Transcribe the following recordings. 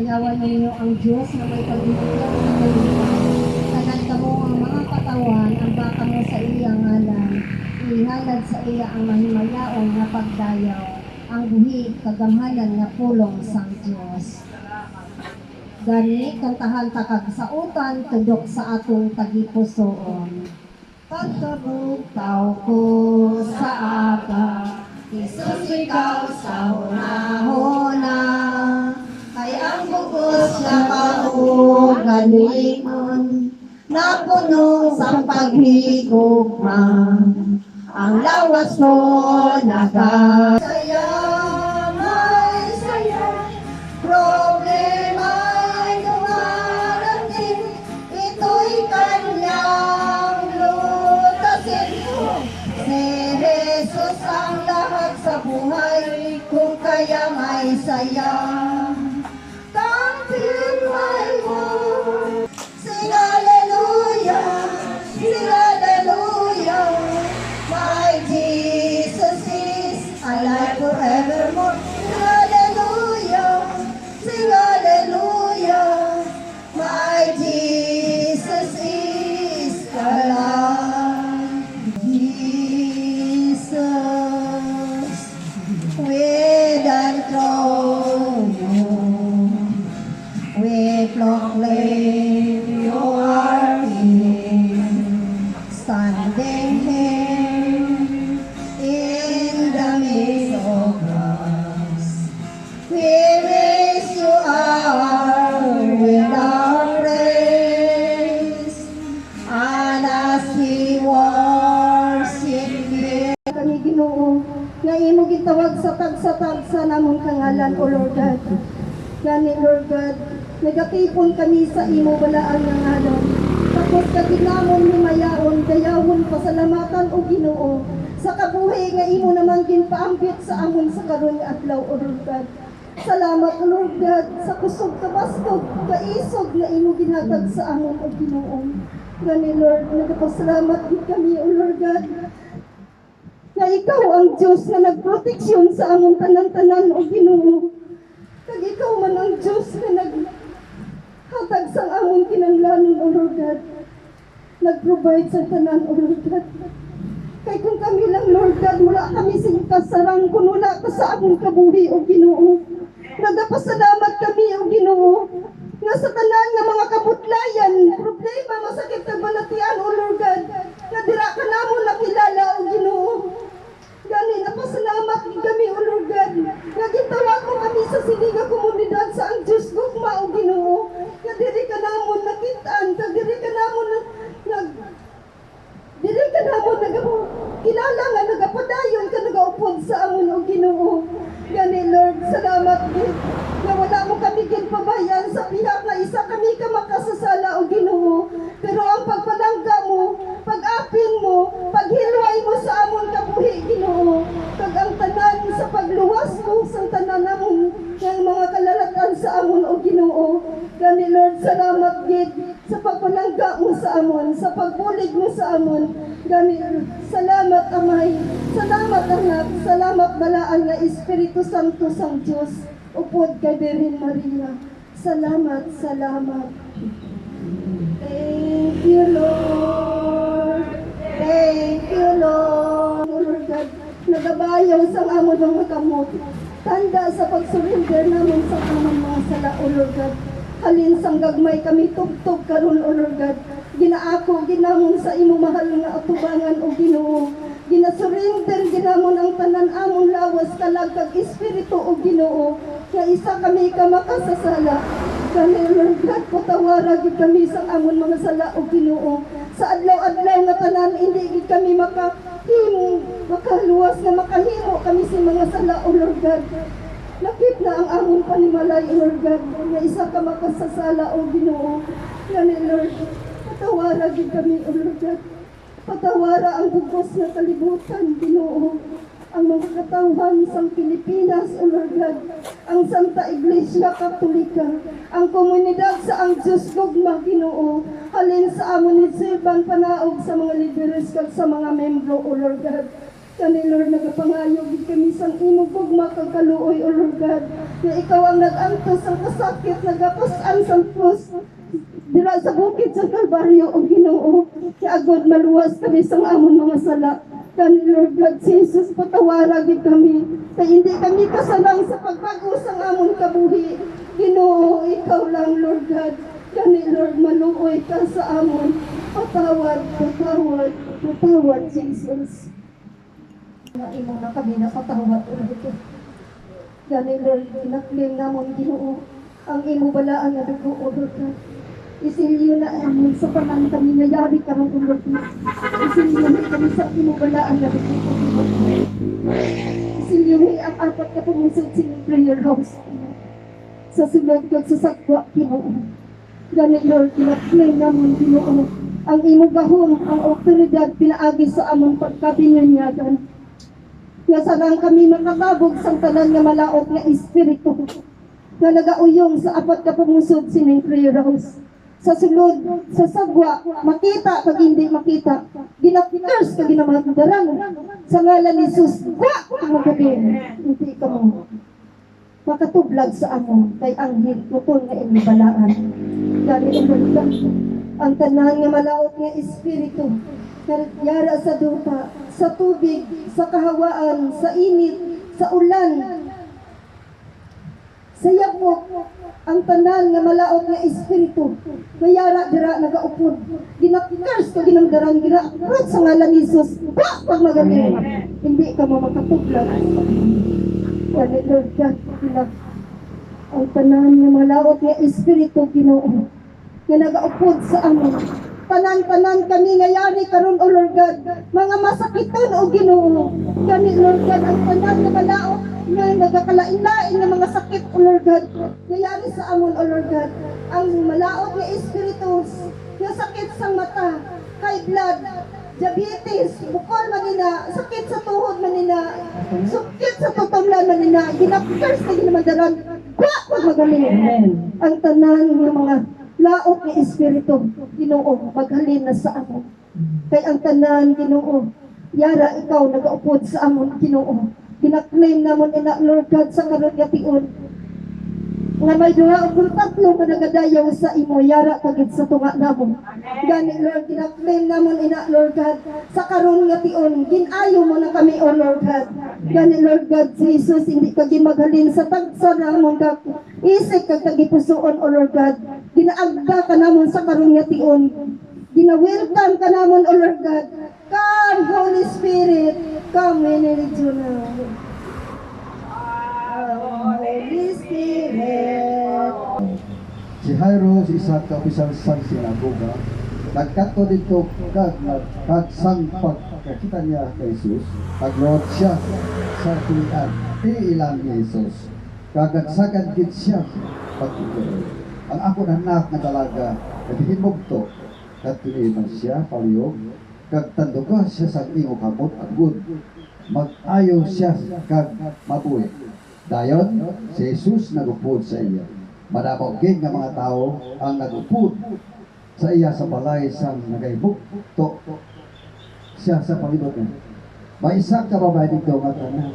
Yawan ninyo ang Diyos na may pagbibigyan sa kalipay. Tanan mo ang mga katawan, ang baka mo sa iyang ngalan. Ihalad sa iya ang mahimayaon nga pagdayaw. Ang buhi, kagamhanan nga pulong sang Diyos. Gani, kantahan takag sa utan, tudok sa atong tagipusoon. Pagkabugtaw ko sa aga, Jesus, ikaw sa una-una. Ay ang bugos na kaugalingon, napuno sa paghigugma. Ang lawas mo nagasaya, may saya, problema ay dumarating, ito'y kanyang lutasin. Si Jesus ang lahat sa buhay, kung kaya may saya. Kampihan mo, sing hallelujah, sing hallelujah. My Jesus is alive forevermore. Sing hallelujah, sing hallelujah. My Jesus is alive. Jesus, with the throne, we proclaim you are King, standing here in the midst of us. We raise you up with our praise, and as we worship you. Kami Ginoo, nga imo gitawag sa tagsa namon kangalan, O Lord God. Gani, Lord God, nagatipon kami sa imo balaan nga ngalan. Tapos kaginamon himayaon, dayawon pasalamatan o Ginoo. Sa kabuhi nga imo naman ginpaambit sa amon sa karon nga adlaw, O Lord God. Salamat, O Lord God, sa kusog kabastog, kaisog na imo ginatag sa amon, O Ginoo. Gani, Lord, nagapasalamat din kami, O Lord God, na ikaw ang Diyos na nagproteksyon sa among tanan-tanan, O Ginoo. Kag ikaw man ang Diyos na naghatag sa among kinahanglanon, O Lord God. Nag-provide sa tanan, O Lord God. Kay kung kami lang, Lord God, wala kami kasarang kung wala ka sa among kabuhi, O Ginoo. Nagapasalamat kami, O Ginoo, nga sa tanan nga mga kabutlayan, problema, masakit na balatian, O Lord God, na dira ka namon nakilala, O Ginoo. Gani, napasalamat kami, O Lord God. Nagitawag mo kami sa siniga komunidad sa ang Diyos gugma, O Ginoo. Nga diri ka namon nakitaan, kag diri ka namon kilala nga nagapadayon ka nagaupod sa amon, O Ginoo. Gani, Lord, salamat din. Nga wala mo kami ginpabayan sa pihak na isa kami ka makasasala, O Ginoo. Pero ang pagpalangga mo, pag-apin mo, paghilway mo sa amon kabuhi, Ginoo. Kag ang tanan sa pagluwas mo sa tanan namon ng mga kalalatan sa amon, O Ginoo. Gani, Lord, salamat gid sa pagpalangga mo sa amon, sa pagbulig mo sa amon. Gani, salamat Amay, salamat Anak, salamat balaan nga Espiritu Santo sang Dios. Upod kay Birhen Maria. Salamat, salamat. Thank you, Lord. Thank you, Lord. Lord God, nagabayaw sang amon mga kamot. Tanda sa pag-surrender namin sa amon mga sala, O Lord God. Halin sang gagmay kami tugtog karon, O Lord God. Ginaako, ginamon sa imo mahal nga atubangan, O Ginoo. Ginasurrender, ginamon ang tanan amon lawas kalag kag Espiritu, O Ginoo. Nga isa kami ka makasasala. Kani, Lord God, patawara gid kami sa amon mga sala, O Ginoo. Sa adlaw-adlaw nga tanan, hindi gid kami makaluwas nga makahimo kami sa mga sala, O Lord God. Lakip na ang amon panimalay, O Lord God, nga isa ka makasasala, O Ginoo. Gani, Lord, patawara gid kami, O Lord God. Patawara ang bugos na kalibutan, Ginoo. Ang mga katawhan sa Pilipinas, O Lord God. Ang Santa Iglesia Katolika. Ang komunidad sa ang Diyos Gugma, Ginoo. Halin sa amon ni Silvan panaog sa mga lideres kag sa mga membro, O Lord God. Kani Lord, nagapangayog kami sang imong gugma kag kaluoy, O Lord God. Na ikaw ang nag-antos ang kasakit, nagapasan sang krus. Dira sa bukid sa Kalbaryo, O Ginoo. Kaya agad maluwas kami sang amon mga sala. Kani Lord God, si Jesus, patawaragin kami. Kaya hindi kami kasalang sa pagbago sang amon kabuhi. Ginoo, ikaw lang, Lord God. Kani Lord, maluoy ka sa amon. Patawad, patawad, patawad, Jesus. Imo na kami napatawad, Lord. Kani Lord, inaklaim namon, Ginoo, ang imo balaan na dugo, O Lord God. Isilyo na amon sa panan kami nayari karong Lord God. Isilyo na kami sa imo balaan na dugo, O Lord God. Isilyo na ang apat ka pumusod sa prayer house. Sa sulod kag sa sagwa, Ginoo. Gani Lord, inaklaim namon, Ginoo, ang imo gahom, ang otoridad pinaagi sa among pagkabinganyagan. Nga sarang kami makatabog sa tanan nga malaot nga espiritu nga nagauyong sa apat ka pumusod sining prayer house. Sa sulod, sa sagwa, makita kag hindi makita, ginapikers kag ginamahandaran sa ngalan ni Jesus. Magaling, hindi ka mo makatublag sa amo kay anghel putol nga inibalaan. Gani ang tanan nga malaot nga espiritu yara sa duta, sa tubig, sa kahawaan, sa init, sa ulan, sa yabok, ang tanan nga malaot nga espiritu mayara dira nagaupod, ginapikers ka ginamdaran, ginaaprot sa ngalan ni Jesus. Pag magaling, hindi ka mo makatublag. Kani Lord God, ang tanan nga malaot nga espiritu, Ginoo, nga nagaupod sa amon. Tanan-tanan kami ngayari karon, O Lord God, mga masakiton, O Ginoo. Kani Lord God, ang tanan nga malaot nga nagakalain-lain nga mga sakit, O Lord God, ngayari sa amon, O Lord God. Ang malaot nga espiritu nga sakit sa mata, high blood, diabetes, bukol manina, sakit sa tuhod manina, sakit sa tutumlan manina, ginapikers na ginamadaran, pag magaling. Ang tanan ng mga laot ng espiritu, Ginoo, maghalin na sa amon. Kay ang tanan, Ginoo, yara ikaw nagaupod sa amon, Ginoo. Ginaklaim namon ina, Lord God, sa karon nga tion nga may duha o tatlo nga nagadayaw sa imo, yara kagid sa tunga namon. Gani Lord, ginaklaim namon ina, Lord God, sa karon nga tion ginayo mo na kami, O Lord God. Gani Lord God, Jesus, hindi ka maghalin sa tagsa namon ka isip kag tagipusoon, O Lord God. Ginaagda ka namon sa karon nga tion, gina-welcome ka namon, O Lord God. Come, Holy Spirit, come in now. Holy Spirit. Si Jairo, si isa ka opisyal sang sinagoga, nagkato dito sang pagkakita niya kay Jesus, nagluhod siya sa tulian, ilang ni Jesus. Kagagsagan gid siya pagtuloy. Ang ako anak na dalaga, naghimugto, katuloy man siya, paliyog, kag tanduga siya sa imo kamot agud. Mag-ayo siya kag mabuhi. Dayon, si Jesus nagupod sa iya. Madamogin nga mga tao ang nagupod sa iya sa balay sang nagaibukto siya sa palibot niya. May isang kababay dito nga tanan.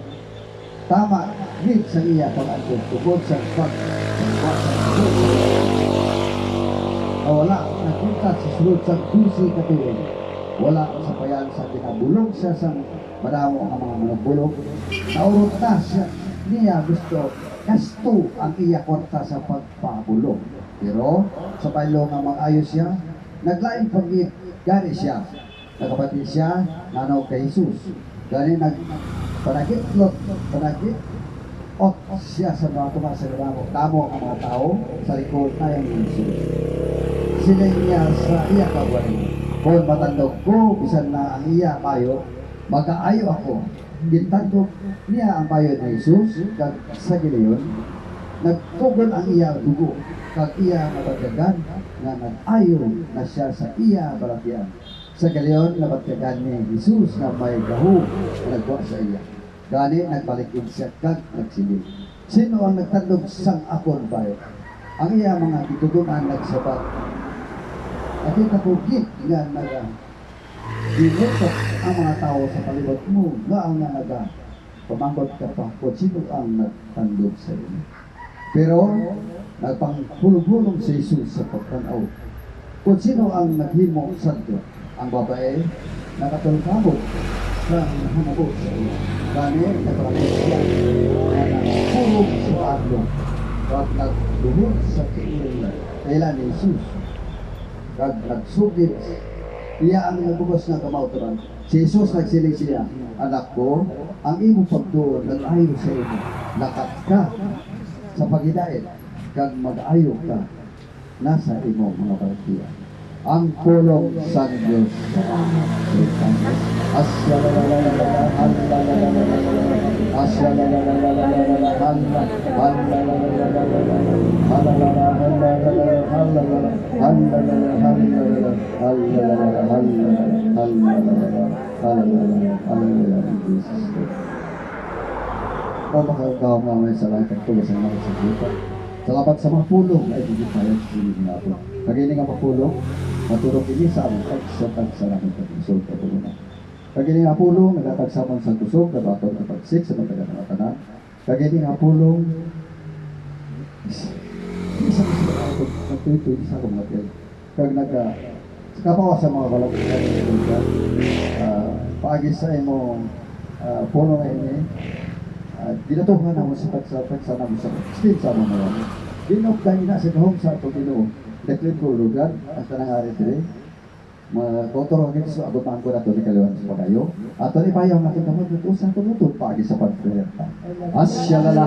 Tama, hit sa iya pag-agod. Tugod sa wala, nakita sa sulod sa kusi katuloy. Wala sa payan sa kinabulong siya sa madamo ang mga manubulong. Naurot na siya. Niya gusto ang iya kwarta sa pagpabulong. Pero sa pailo nga mag-ayos siya, naglaing pagit, gani siya. Nagapatid siya, nanaw kay Jesus. Gani panagit ot siya sa mga tumasa na tamo ang mga tao sa likod na yung Jesus. Sila niya sa iya kagwari. Kung matandog ko, bisan na ang iya kayo, mag-aayo ako. Gintandog niya ang bayo ni Jesus, kag sa giliyon, nagtugon ang iya dugo, kag iya nabatyagan, nga nag-ayo na siya sa iya balakyan. Sa giliyon, nabatyagan ni Jesus na may gahu na nagwa sa iya. Gani, nagbalikid siya kag nagsilid. Sino ang nagtandog sang akon bayo? Ang iya mga gitugunan nagsabat. At yung kapugit nga Ginutok ang mga tao sa palibot mo, gaang na pamangkot ka pa kung sino ang nagtandog sa iyo. Pero, nagpanghulog-hulog si Jesus sa pagtanaw. Kung sino ang naghimo sa Diyos, ang babae, nakatulkabot sa hanabot sa iyo. Kani, nagparamit siya, na nagpurog sa adlong, at nagduhod sa kailan ni Jesus. Kag nagsugid, iya ang nagubos ng kamauturan. Si Jesus nagsiling siya, anak ko, ang imo pagtuon nag-ayo sa imo. Lakat ka sa paghidaet, kag mag-ayo ka nasa imo mga baratiya. Ang pulong sa Diyos. Makagawa mamaya sa lahat ng tulos ng mga saglipa. Salamat sa mga pulong ay hindi tayo sa silid na ito. Kagini nga mapulong, maturok ini sa aming pagsatag sa naming pag-usog ka po na. Kagini nga pulong, nagtatagsaman sa kusog, nabatod na pagsik sa mga taga-tanan. Kagini nga pulong, isa ko sila ako, nagtuloy isa ko mga tiyan. Kag kapawa sa mga balang paagi sa imong pulong na ini, ginatuhan naman sa pagsatag naman sa skin sa mga mga. Ginugdahin na sa kahong sa ito ginoo. Deklin ko lugar, ang tanang ari dire. Magkotoro ngit sa abutan ko nato ni kaliwan sa pagayo. Ato ni payaw natin kamo dito sa tumutod pagi sa pagprayer. Asyalala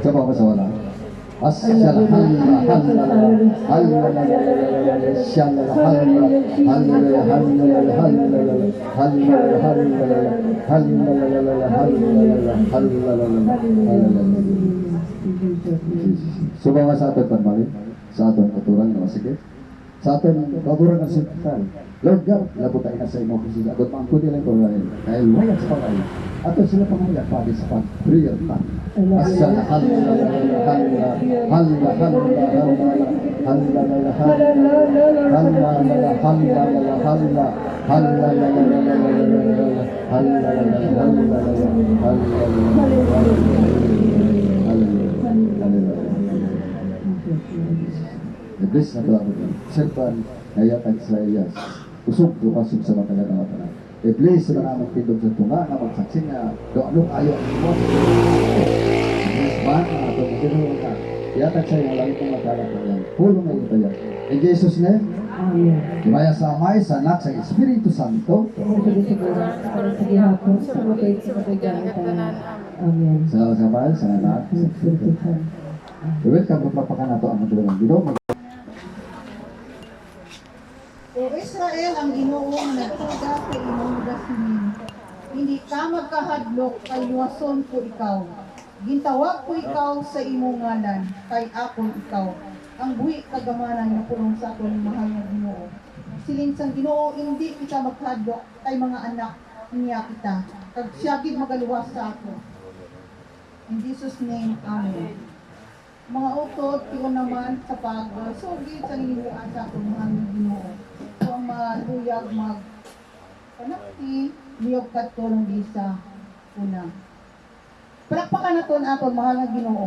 coba bahasa wala. Subang sa aton panmali, sa aton katuran na masikip, sa aton katuran na hospital. Lord God, labot tayo na sa imo kung agot mangko nila ko kaya lumayat sa pagay. Ato sila pangayat pagi sa pag-prayer ta. Asal Iblis na doon mo. Serban, nayatag sa iyas. Usog, pasok sa matagal na matagal. Iblis na naman tindog sa tunga na magsaksi na doon ayaw ang mo. Iblis man, ang ato mo tinulong ka. Yatag sa iyong langit ng matagal na yan. Pulong na ito yan. In Jesus' name, Dimaya sa Amay, sa Anak, sa Espiritu Santo. Salamat sa Amay, sa Anak, sa Espiritu Santo. Welcome magpapakan nato ang matulungan dito. O Israel, ang Ginoong nagtuga sa imong dasmin. Hindi ka magkahadlok, kay luwason ko ikaw. Gintawag ko ikaw sa imong ngalan, kay akon ikaw. Ang buhi kagamanan na pulong sa akong mahal na Ginoo. Silin sang Ginoo, hindi kita magkahadlok, kay mga anak niya kita. Kag siya gid magaluwas sa ako. In Jesus' name, Amen. Mga utod, tiyon naman sa pag-sugid sa niliwaan sa akong mahal na Ginoo. Kung maluyag panakti, liyog katulong di sa una. Palakpakan na ito ang akong mahal na Ginoo.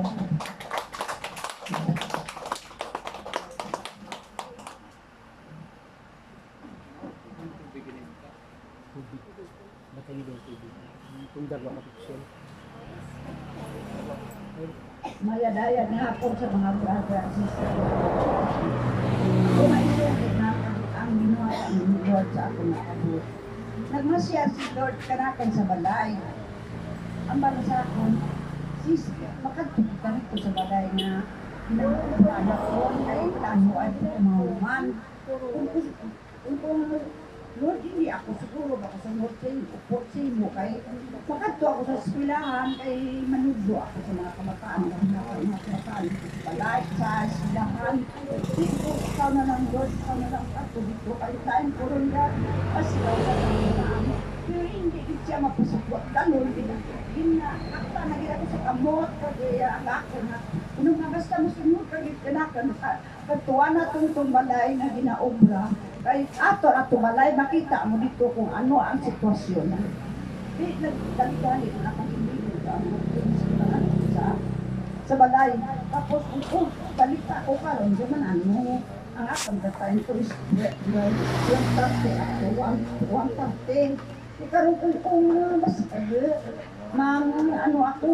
Mayadayag nga po sa mga brother and sister. Kumaisugit na ang ginawa ang Lord sa akong nakabot. Nagmasya si Lord kanakan sa balay. Ang bala sa akong, sis, makatukitan ko sa balay na anak ko ay tanuan ko kumahuman. Kung Lord, hindi ako siguro baka sunod sa iyo, upot sa iyo, kay makadto ako sa eskwelahan, kay manudlo ako sa mga kamataan, mga kamataan, balay sa eskwelahan. Dito, ikaw na lang, Lord, ikaw na lang ako dito, kay time ko rin ka, pasigaw sa kamataan. Pero hindi siya mapasupot, ganun din ako. Akta na gina ko sa kamot, kaya ang ako na, unong nga basta mo sunod, kaya kanakan, katuwa na itong balay na ginaobra, kay ato balay, makita mo dito kung ano ang sitwasyon. Di, nagdali na nakahimili sa balay. Tapos, kung balita ko karon di man ano, ang akong time to is 130 ako, 130. Ikaroon kung mas ano ako,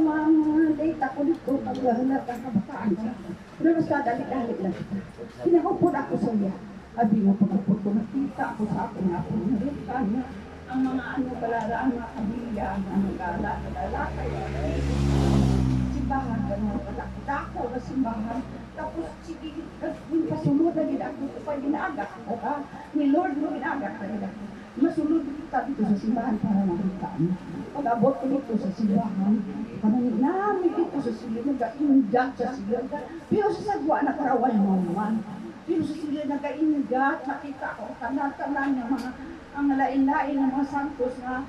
data ko dito, paglahanap ang kabataan siya. Pero basta dali-dali lang kita. Pinakupod ako sa iya. Sabi mo, pagkupod ko, nakita ako sa akin nga ako. Nakita niya ang mga balaraan, mga kabilya, ang gala, lalakay, simbahan, dako na simbahan. Tapos, sige, yung pasunod na ginagawa ko pa ginagak ko ka. Ni Lord mo ginagak na ginagawa. Masunod kita dito sa simbahan para makita mo. Pag-abot ko dito sa simbahan, parang namin dito sa silid, nag-ingat sa silid. Pero sa sagwa, nakarawal mo naman. Pero sa silid, nag-ingat, nakita ko, tanan-tanan ng mga, ang lain-lain ng mga santos na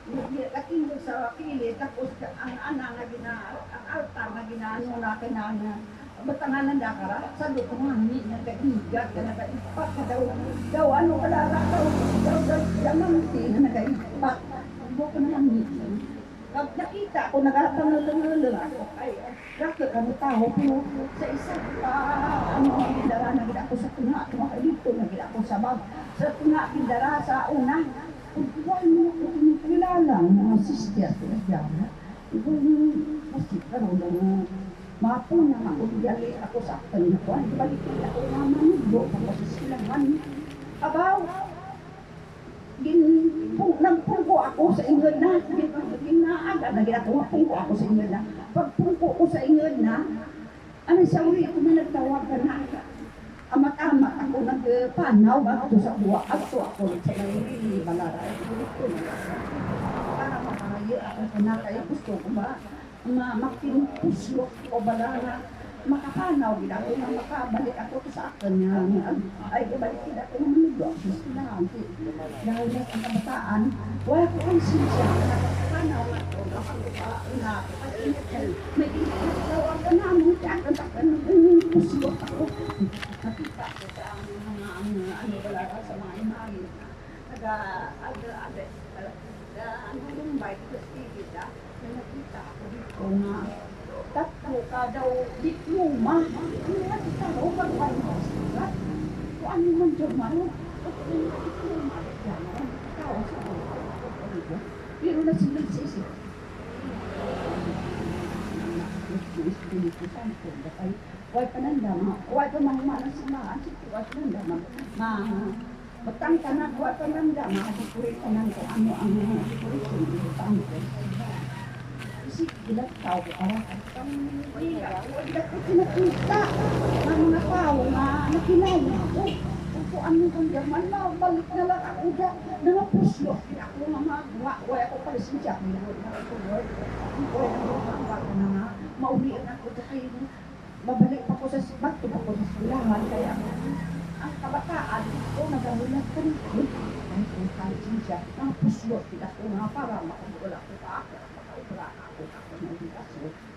nag-atingog sa kilid, tapos ang ana ang altar na ginaano na kinana. Batangan ng dakara, sa doon nga hindi nag-igat, nag-ipat ka daw ano kalala, daw yamanti na nag-ipat. Huwag ko na lang nito. Pag nakita ako, nagkatangal-tangal ako, ay, rakit kami tao, pero sa isang pindara, naging ako sa tunga, dito, naging ako sa tunga, pindara, sa una. Huwag mo ako kinikilala, mga sister, pinagyaman. Huwag mo, kasi karoon lang, mapo na makudyali ako sa akin na kuhan. Balikin ako na manudlo ako sa silangan. Abaw, nagpungko ako sa inyo na. Ginaaga na ginagawa ako sa inyo na. Pagpungko ko sa inyo na, ano sa uli ako na nagtawag ka na. Amat-amat ako nagpanaw ako sa buwa. Ako sa nangili balaray. Para makakaya ako na kaya gusto ko ba? Makinupuslok o balana, makapanaw din ako na makabalik ako sa akin niya. Ay, ibalik din ako ng mundo. Dahil na ang kabataan, wala ko ang sinsya. Nakapanaw ako na may inatawag ka na mo siya. Puslok ako. Nakita ko sa mga balana sa mga imahin. Yung bike sa tigit nakita ako dito na tatlo ka daw diploma. Nakita ko pag-bike mo sila. Kung ano man dyan man, diploma. Tao sa ako. Pero nasilagsisip. Huwag pa nandama. Huwag pa mga simaan. Huwag pa nandama. Matang ka na, huwag pa nandama. Huwag pa nandama. Ano ang huwag kasi ilang tao ko huwag ko pinakita ng mga tao na nakilala ako. Kung ano kang gaman na, balik na lang ako dyan. Nangapuslo. Ako mga huwag ako palisensya. Huwag ako Lord. Huwag ako na nga. Maulian ako dahil babalik pa ko sa bato pa ko sa silangan. Kaya ang kabataan ko nagahulat ko rin. Ay, kung palisensya. Nangapuslo. Ako nga para makagula ko pa ako.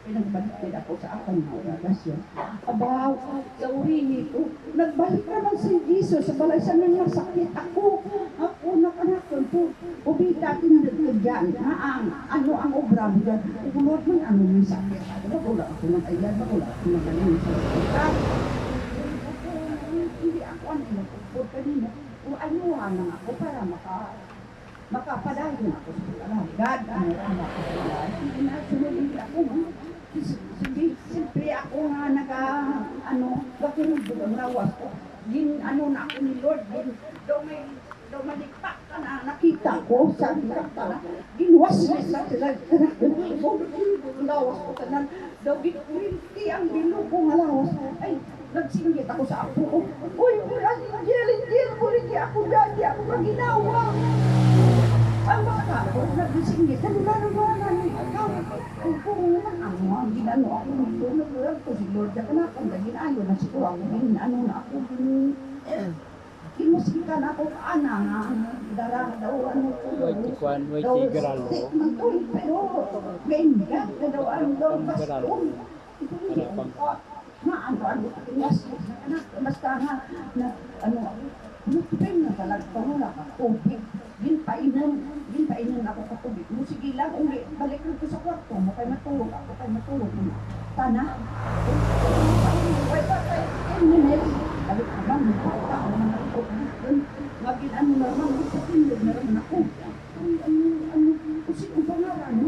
Pinagbalik ako sa akin na obligasyon. Abaw, sa urini ko, nagbalik naman si Jesus sa balay sa nang masakit ako. Ako nakanakon po. Ubita tinagod dyan. Ano ang obra mo dyan? Ulot man ano yung sakit. Wala ako ng ayan, wala ako ng ayan sa sakit. Hindi ako ano nagpupod kanina. Ayuhan lang ako para makapadayon ako sa pagkalan. God, ano ako sa pagkalan. Hindi na sunod ako. Siyempre ako nga gakinugod ang rawas ko. Na ako ni Lord. Daw malikpak ka na. Nakita ko sa likakta na. Ginwas na sa sila. Ang lawas ko tanan. Daw gikurinti ang bilog ko nga lawas. Ay, nagsinggit ako sa apo ko. Uy, linggil mo rin ako dyan, di ako maginawa. Ang mga tao, nagsinggit, nagulala ikaw. Kung ang ginano ako nito, nagulala ko si Lord, ka na akong ginayo na siguro ako, ginano na ako, kimusika na ako kaana nga, darang daw, ano ko, Way daw, tigral mo. stick man to, pero, ganyan, na daw, ano daw, Tigral. baston. Ano, basta nga, na, ano, nagpapin na talaga, wala ka, tubig. Ginpainan ako ka tubig. Sige lang, uli, balik ko sa kwarto mo, kay matulog ako, kay matulog mo. Tana. Wait, 10 minutes. Balik ko lang, magpapita ako naman ako. Magin ano naman, magpapindog na naman ako. Kasi kung pangaran,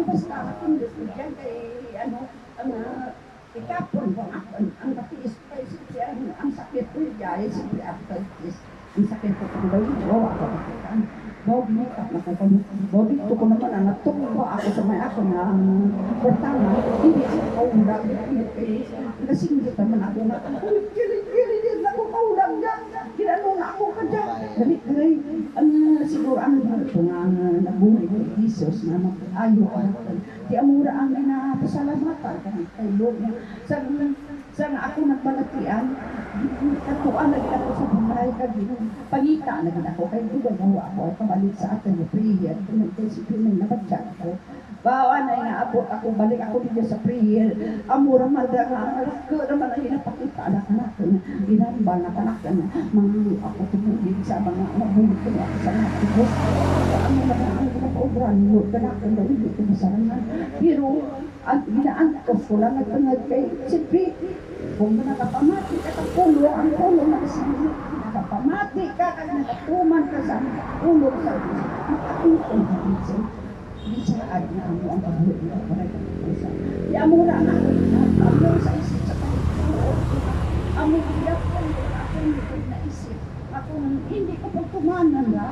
basta katindog ko dyan, kay, ano, ikapon ko ang patiis ko kay siyempre ang sakit ko dyan, siyempre arthritis. Ang sakit ko kung daw ito, ako kapitan. Bobi, Bobi, ito ko naman, natungko ako sa may ako na pertama, hindi siya kaulang, nasinggit naman ako na, hindi ako kaulang dyan, ginano na ako ka dyan. Galit, siguro ang ito nga nabuhay ko, Jesus, na ayaw ka natin. Di amura ang pinapasalamatan kay Lord niya. Sa ako nagbalatian, katuan na ako sa buhay kagino. Pangita na ako, kaya gumagawa ako ay pabalik sa atin yung prayer. Kasi pinagnabatyan ko. Bawa na inaabot ako, balik ako dito sa prayer. Amura madara, ko naman ang hinapakita na kanakin. Ginambal na kanakin. Mga ako tumugin sa mga mabulit ko ako sa mga tibos. Ano na ang pinapaubran mo, kanakin daw hindi ko masarangan. Pero, ang ginaangkos ko lang at tangad kay siyempre, kung nakapamati ka sa pulo, ang pulo na kasi nakapamati ka, kaya nakatuman ka sa pulo sa makatutong ka rin siya. Hindi siya adya ang ang pagbuhay nito para ito. Yamura nga ako, sa isip sa pagbuhay. Among hirap ko, ako nito naisip. Ako hindi ko pagtumanan na.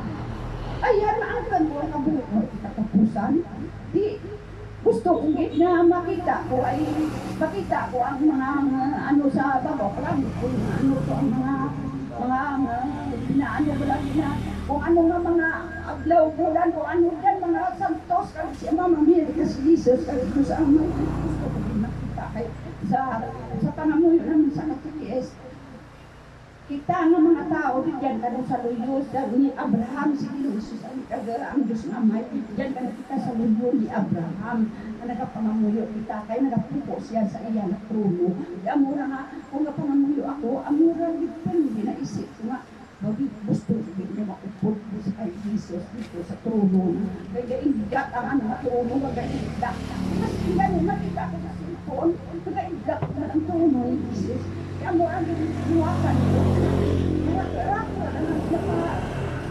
Ayan na ang kanto ang kabuhay mo, katapusan. Di, gusto kong na makita ko ang mga ano sa babaw lang kung ano to ang mga pinaano ko lang na kung ano nga mga aglaw bulan kung ano dyan mga santos kasi si Mama Mary kasi Jesus kasi sa amay gusto ko din makita kay sa pangamuyo namin sa KTS. Kita nga mga tao, diyan ka sa luyos, ni Abraham, si Jesus, ang Diyos na may, diyan ka na kita sa luyos ni Abraham, na nagapangamuyo kita, kaya nagapupo siya sa iya na trono. Amura nga, kung napangamuyo ako, amura dito, hindi naisip ko nga, gusto ko niya makupot sa kay Jesus dito sa trono. Kaya ingat ang ano na trono, mag-ingat. Kasi ganun, nakita ko sa sinipon, mag-ingat na ang trono ni Jesus. Kaya mo ang inuwakan ko. Marako na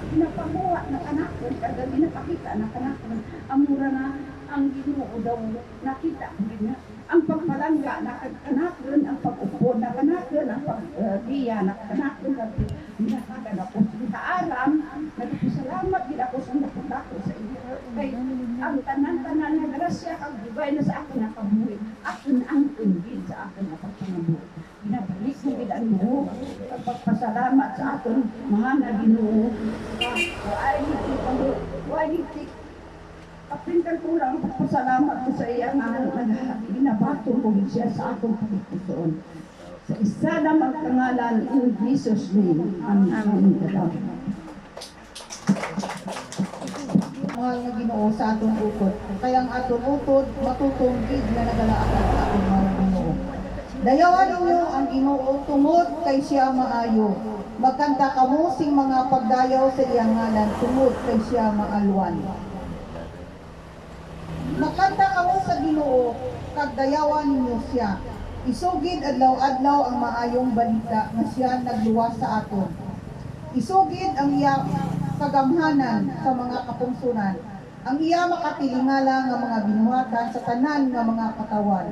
pinapamuha na kanakon, kada pinapakita na kanakon. Amura na ang Ginoo daw nakita ko rin na ang pagpalangga na kanakon, ang pag-upo na kanakon, ang pag-giya na kanakon, pinakagan ako sa aram, nagpasalamat din ako sa napunta ko sa iyo. Kaya ang tanan-tanan na grasya kang bugay na sa akin na kabuhi, akin ang unggin sa akin na pagpangabuhi. Pinabalik mo bilang mo, pagpasalamat sa akin, mga naginoo. Why hitik? Kapintan ko lang pagpasalamat ko sa iya nga binabato ko siya sa akong pagkikusoon. Sa isa na magkangalan in Jesus' name, amen. Mahal nga Ginoo sa atong utod. Kaya ang atong utod matutunggid na nagalaakan sa atong mahal nga Ginoo. Dayawan ninyo ang Ginoo tungod kay siya maayo. Magkanta kamo sing mga pagdayaw sa iyang ngalan tungod kay siya maalwan. Magkanta kamo sa Ginoo kag dayawan ninyo siya. Isugid adlaw-adlaw ang maayong balita nga siya nagluwas sa aton. Isugid ang iya kagamhanan sa mga kapungsunan. Ang iya makatilingala nga mga binuhatan sa tanan nga mga katawan.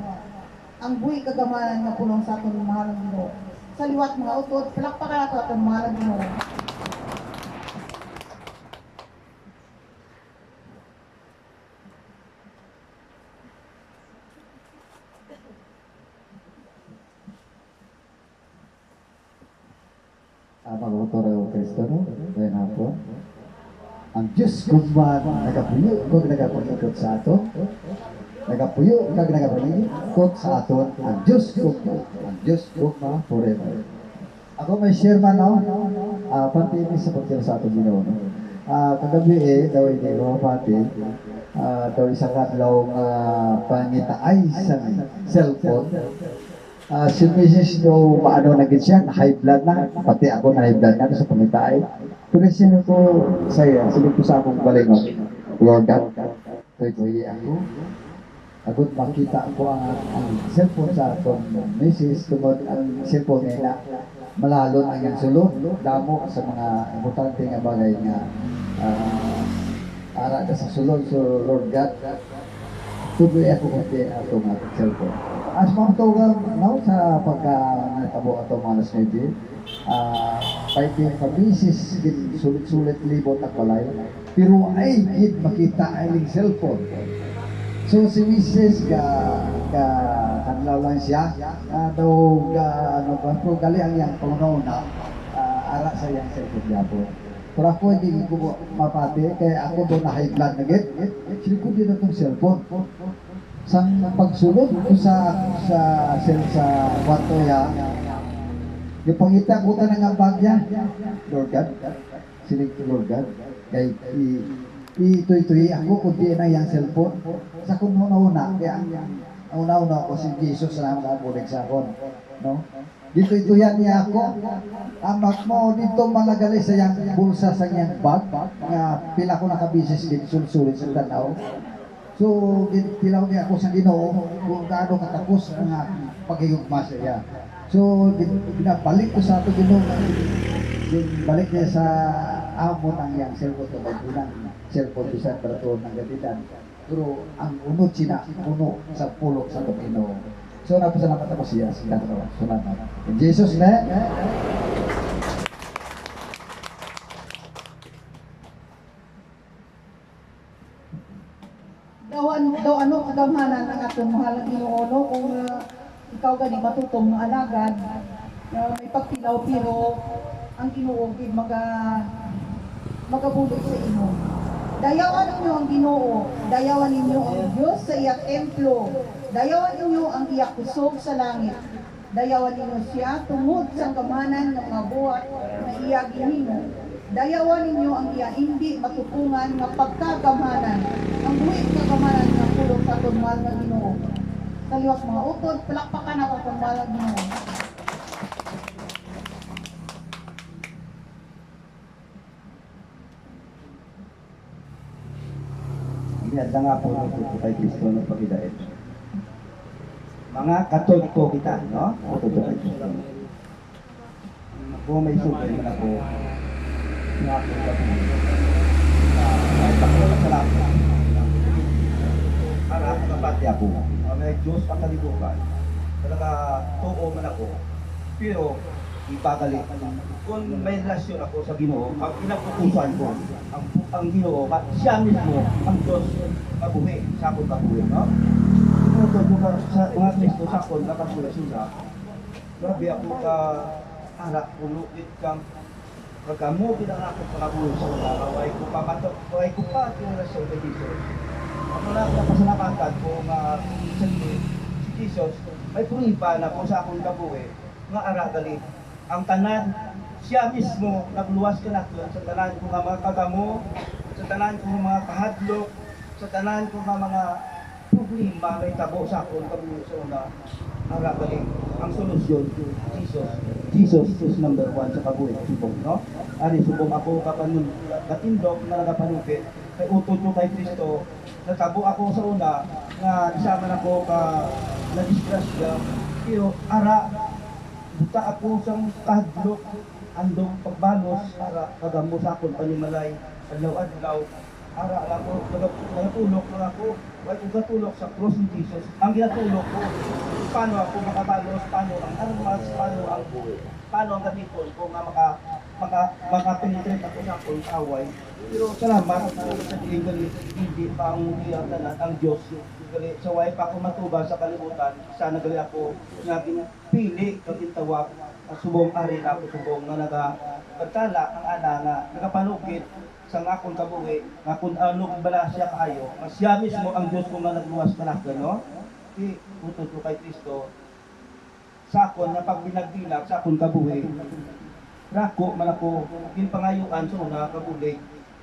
Ang buhi kagamanan nga pulong sa aton mahal nga Ginoo. Sa liwat mga utod, palakpakan nato aton mahal nga Ginoo. Pagkuturo Kristo, no? Kaya na po. Ang Diyos kung man nagapuyo, kung nagapangikot sa ato, nagapuyo, kung nagapangikot sa ato, ang Diyos kung man forever. Ako may share man, no? Pati ini sa pagkira sa ato ginawa, no? Kagabi daw hindi ko pati, daw isang adlaw pangitaay sa cellphone. Si Mrs. do maano na gid siya, high blood na, pati ako na high blood na sa pangitaay. Pero sino ko saya, sino ko sa akong balingon, Lord God, tuloy ako. Agot makita ko ang cellphone sa akong Mrs. Tungod ang cellphone nila, malalon ang yung sulod, damo sa mga importante nga bagay nga ara sa sulod, so Lord God, tuloy ako kasi atong cellphone. As mga ito no, sa pagka-natabo atong mga nasnedi, fighting pabisis, sulit-sulit libot at balay, pero ay gid makita ay ning cellphone. So si Mrs. kanlaw lang siya, daw ano ba, pero gali ang yang pangunauna, ara sa yang cellphone yapo. Pero ako hindi ko mapati, kaya ako doon na high blood na git, sila ko din itong cellphone. Sang pagsulod ko sa kwarto ya, yung pangita ko ta ng bagya, Lord God, sinig to Lord God, kay itoy ako kundi na yung cellphone. Sa kung una-una, kaya una-una ako si Jesus na nakabulig sa akon, no? Dito yan niya ako, amak mo dito mga gali sa yung bulsa sa yung bag, nga pila ko nakabisis dito sulit-sulit sa tanaw. So, tilaw niya ako sa Ginoo kung gaano katapos ang pagigugma siya. So, binabalik ko sa ato Ginoo. Balik niya sa amon ang yang cellphone to may bilang cellphone to sa trato ng gatitan. Pero ang unod sina, puno sa pulok sa Ginoo. So, napasalamat ako siya. Salamat. In Jesus' name. Daw ano kadamhanan ang atong mahalang Ginoo kung ikaw gani matutong ng alagad may pagtilaw pero ang Ginoo gid magabulig sa imo. Dayawan ninyo ang Ginoo, dayawan ninyo ang Dios sa iyang templo, dayawan ninyo ang iyang kusog sa langit. Dayawan ninyo siya tungod sa kamanan ng mga buhat na iya ginhimo. Dayawan ninyo ang iya hindi matutungan nga pagkagamanan, ang buhit kagamanan nga pulong sa atong mahal nga Ginoo. Kaliwat mga utod, palakpakan ako kung mahal nga Ginoo. Ginadla nga po ng kay Kristo ng pagidait. Mga Katoliko kita, no? Katoliko kay Kristo. Kung may sugay man ako, nga po ka po. Kahit ako masarap. Para ako kapati ako. May Diyos ang kalibukan. Talaga tuo man ako. Pero, ipagalit. Kung may relasyon ako sa Ginoo, ang pinapupusan ko, ang Ginoo, siya mismo, ang Diyos, kabuhi, sa akong kabuhi, no? Tinutod ko sa mga Kristo sa akong nakapulasyon sa, grabe ako ka, anak, ulukit kang, pagkamo, pinangakot sa kabuhi sa mga, kaway ko pa, ang relasyon kay Jesus. Ako na pasalamatan ko nga, si Jesus, may punipa na po sa akong kabuhi, nga aragali, ang tanan, siya mismo nagluwas ka natin sa tanan ko nga mga kagamo, sa tanan ko mga kahadlok, sa tanan ko nga mga problema may tabo sa akong kabuhi na aragali. Ang solusyon, Jesus is number 1 sa kabuhi, subong, no? Ari, subong ako kapanun, katindok na nagapanupit, kay utod ko kay Kristo, natabo ako sa una, nga isama na ko ka na-disgrasya, pero ara, buta ako sa kahadlok, andong pagbalos, para kagamo sa akong panimalay, adlaw-adlaw, ara lang ko, nagatulok lang ako, wala ko gatulok sa cross ni Jesus. Ang ginatulok ko, paano ako makabalos, paano ang buhay, paano ang gamiton ko nga makapenetrate ako sa akong away. Pero salamat, sa gali, hindi pa ang tanan, ang Diyos, sa way pa ako matubang sa kalibutan, sana gali ako nga pili, kagintawag, subong ari na ako subong na pagtala ang ana nga nakapanukit sa akong kabuhi nga kung ano bala siya kaayo nga siya mismo ang Dios kung nga nagluwas kanakan no di utod ko kay Kristo sa akon nga pagbinagbilag sa akong kabuhi rako man ako ginpangayuan sa una kabuhi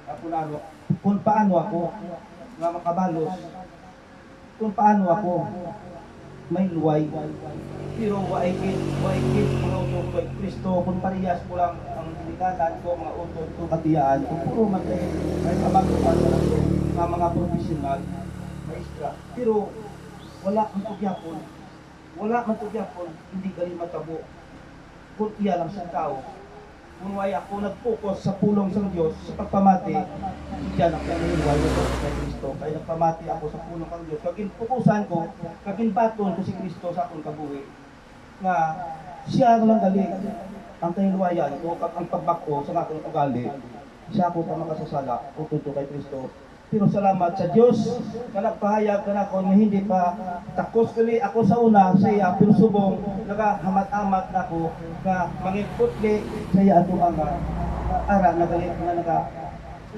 ako nano kung paano ako nga makabalos kung paano ako may luway pero waikit mga utod kay Kristo kung parehas ko lang ang dinikanan ko mga utod ko katiyaan kung puro man kayo may kamagpuan sa mga profesional maestra pero wala man tugyapon hindi galing matabo kung iya lang sa tao kung wala ako nag-focus sa pulong sa Diyos sa pagpamati diyan ako nangyayaway ito kay Kristo kaya nagpamati ako sa pulong ng Diyos kagin pukusan ko kagin baton ko si Kristo sa akong kabuhi nga siya lang galing ang kahiluwayan ko ang pagbako sa akong ugali siya ako pa makasasala ututo kay Kristo pero salamat sa Diyos na nagpahayag ka na ako na hindi pa takos kali ako sa una sa iya pero subong nagahamat-amat na ako na mangiputli sa iya ato ang ara na galit na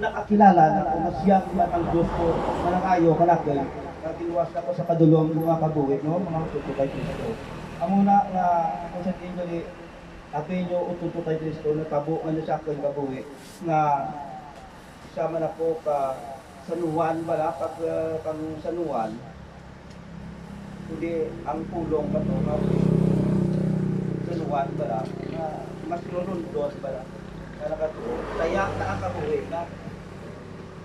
nakakilala na ako na siya ang Diyos ko na nangayo kanakay na tinuwas na ako sa kadulong mga kabuhi no mga ututo kay Kristo amuna na kung sa tinggali atin nyo ututo kay Kristo na tabo nga siya akong kabuhi na siya man ako ka sanuan bala pag kang sanuan kundi ang pulong ba to nga sanuan bala na mas nunundos bala na nakatuo kaya na ang kabuhi na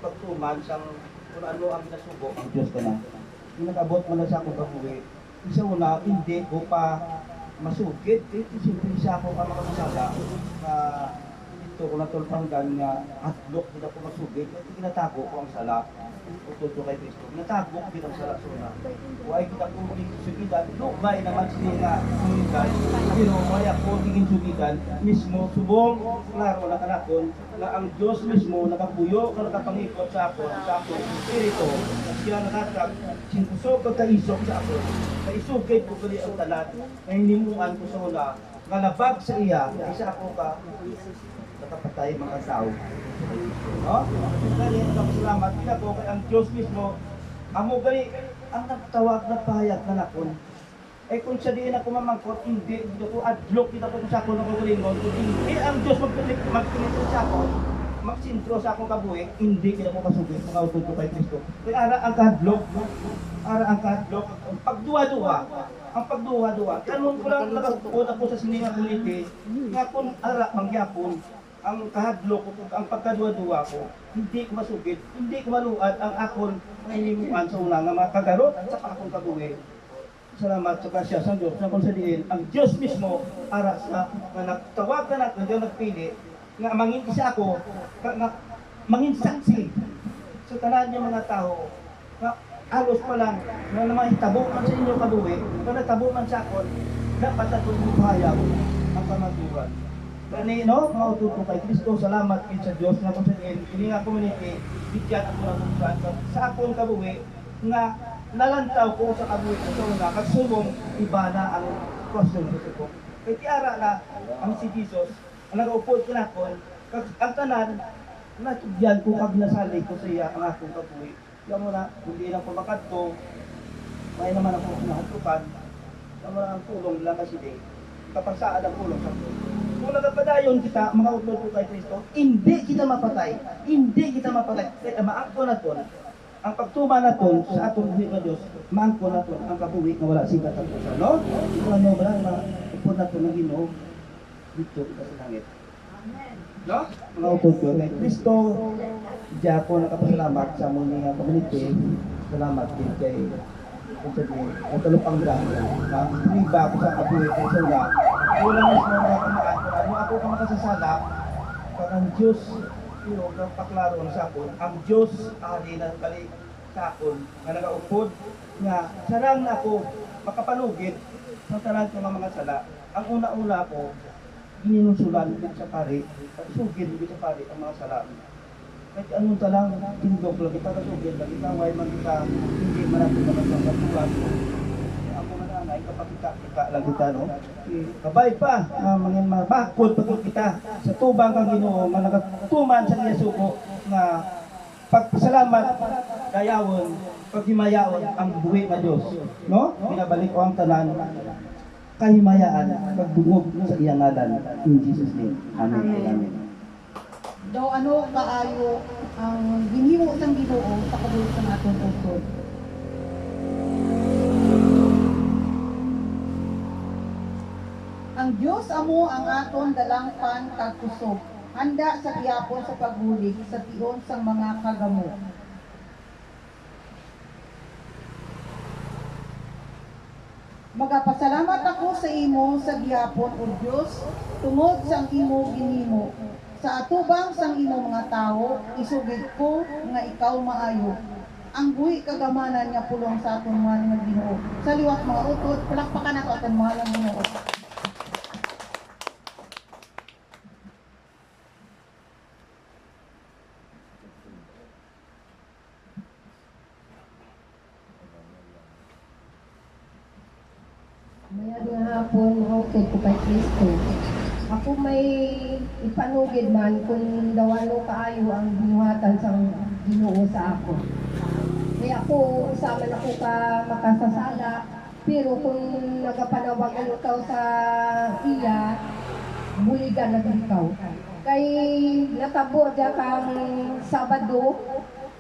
pagtuman sang kung ano ang nasubo ang Diyos ka na yung nakabot mo na sa akong kabuhi isa una hindi ko pa masugid simple siya ako ka makasasala na ito ko natulpanggan nga atlok hindi ako masugid at ginatago ko ang sala ututo kay Kristo ginatago ko ang sala suna huwag kita ko sugidan lukbay naman sila sugidan pero huwag ako tingin sugidan mismo subong klaro na kanakon na ang Diyos mismo nakapuyo na nakapangikot sa akong espiritu siya nakatag sinusog at kaisok sa ako kaisugay ko kali ang talat na hinimuan ko sa una nga labag sa iya isa ako ka nakapatay mga tao. No? Dali, salamat. Kaya ko kay ang Diyos mismo, amo gali, ang nagtawag na pahayag na nakon. Eh kung siya diin ako mamangkot, hindi ko adlok, kita ko sa ako ng kulingon, hindi ang Diyos magpinito sa ako, magsintro sa akong kabuhi, hindi kita ko kasugit, mga ututo kay Kristo. Kaya ara ang kahadlok, ang pagduwa-duwa, kanong ko lang nagasuot ako sa sininga community, nga kung ara mangyapon, ang kahadlok ko, ang pagkaduwa-duwa ko, hindi ko masugid, hindi ko maluad ang akon nahilimuan sa una nga mga kagarot at sa akong kabuhi. Salamat sa kasya sa Diyos na kung sa diin, ang Diyos mismo ara sa nga nagtawag na natin, Diyos nagpili, nga mangin isa ako, nga mangin saksi sa tanan niya mga tao, nga alos pa lang, na naman hitabo man sa inyo kabuhi, na natabo man sa akon, dapat atong buhayag ang pamaturan. Kani no, mga ututo kay Kristo, salamat kay sa Dios na kung sa ini nga community, bigyan ako ng kungsan sa akong kabuhi nga nalantaw ko sa kabuhi ko sa una, kagsumong iba na ang question ko. Kay tiara na ang si Jesus, ang nag-upod ko na kon, ang tanan, natugyan ko kag nasali ko sa iya ang akong kabuhi. Kaya mo na, hindi lang ko makadto, may naman ako nakatukan, kaya mo na ang tulong lang kasi di, kapag saan ang tulong sa Diyos. Kung nagpadayon kita, mga utlod ko kay Kristo, hindi kita mapatay. Kaya maangko na to, ang pagtuma na to sa atong buhi ng Diyos, maangko na to ang kabuhi na wala sigat at pusa. No? Kung ano ba lang, upod na to ng Ginoo, dito ito sa langit. No? Mga utlod ko kay Kristo, diya ako nakapasalamat sa mong community. Salamat din kay kung sabihin, ang talupang lang, na iba ako sa kabuhi kay Sala. Ulang mismo mga kumaan ko na, yung ako ka makasasala, pag ang Diyos, yung paklaro na sa akon, ang Diyos, ahali na balik sa akon, na nagaupod, nga sarang na ako makapanugid sa tanan ko ng mga sala. Ang una-una ko, gininunsulan sa pari, sugid sa pari ang mga sala. Kahit anong talang, tindok lang kita, kasugid lang kita, why man kita, hindi man natin naman sa katulan. Ako na nanay, kapag kita lang kita, no? Kabay pa, mga bakod pag kita sa tubang kang Ginoo, managatuman sa Yesu ko nga pagpasalamat, dayawon, paghimayaon ang buhi na Diyos. No? Pinabalik ko ang tanan, kahimayaan, pagdungog sa iyang ngalan. In Jesus' name. Amen. Amen. Daw ano kaayo ang ginhimo sang Ginoo sa kabuhi sa atong utod. Ang Dios amo ang aton dalangpan kag kusog, handa sa gihapon sa pagbulig sa tion sang mga kagamo. Magapasalamat ako sa imo sa gihapon o Dios tungod sang imo ginhimo. Sa atubang sang imo mga tao, isugid ko nga ikaw maayo. Ang buhi kagamanan nga pulong sa aton mahal nga Ginoo. Sa liwat mga utod, palakpakan nato aton mahal nga Ginoo. Mayroong hapon, okay ko kay Kristo. Ako may ipanugid man kung daw ano kaayo ang binuhatan sa Ginoo sa ako. Kaya ako, usama na ko ka makasasala, pero kung nagapanawag ang ikaw sa iya, buligan na ikaw. Kay natabo dyan kang Sabado,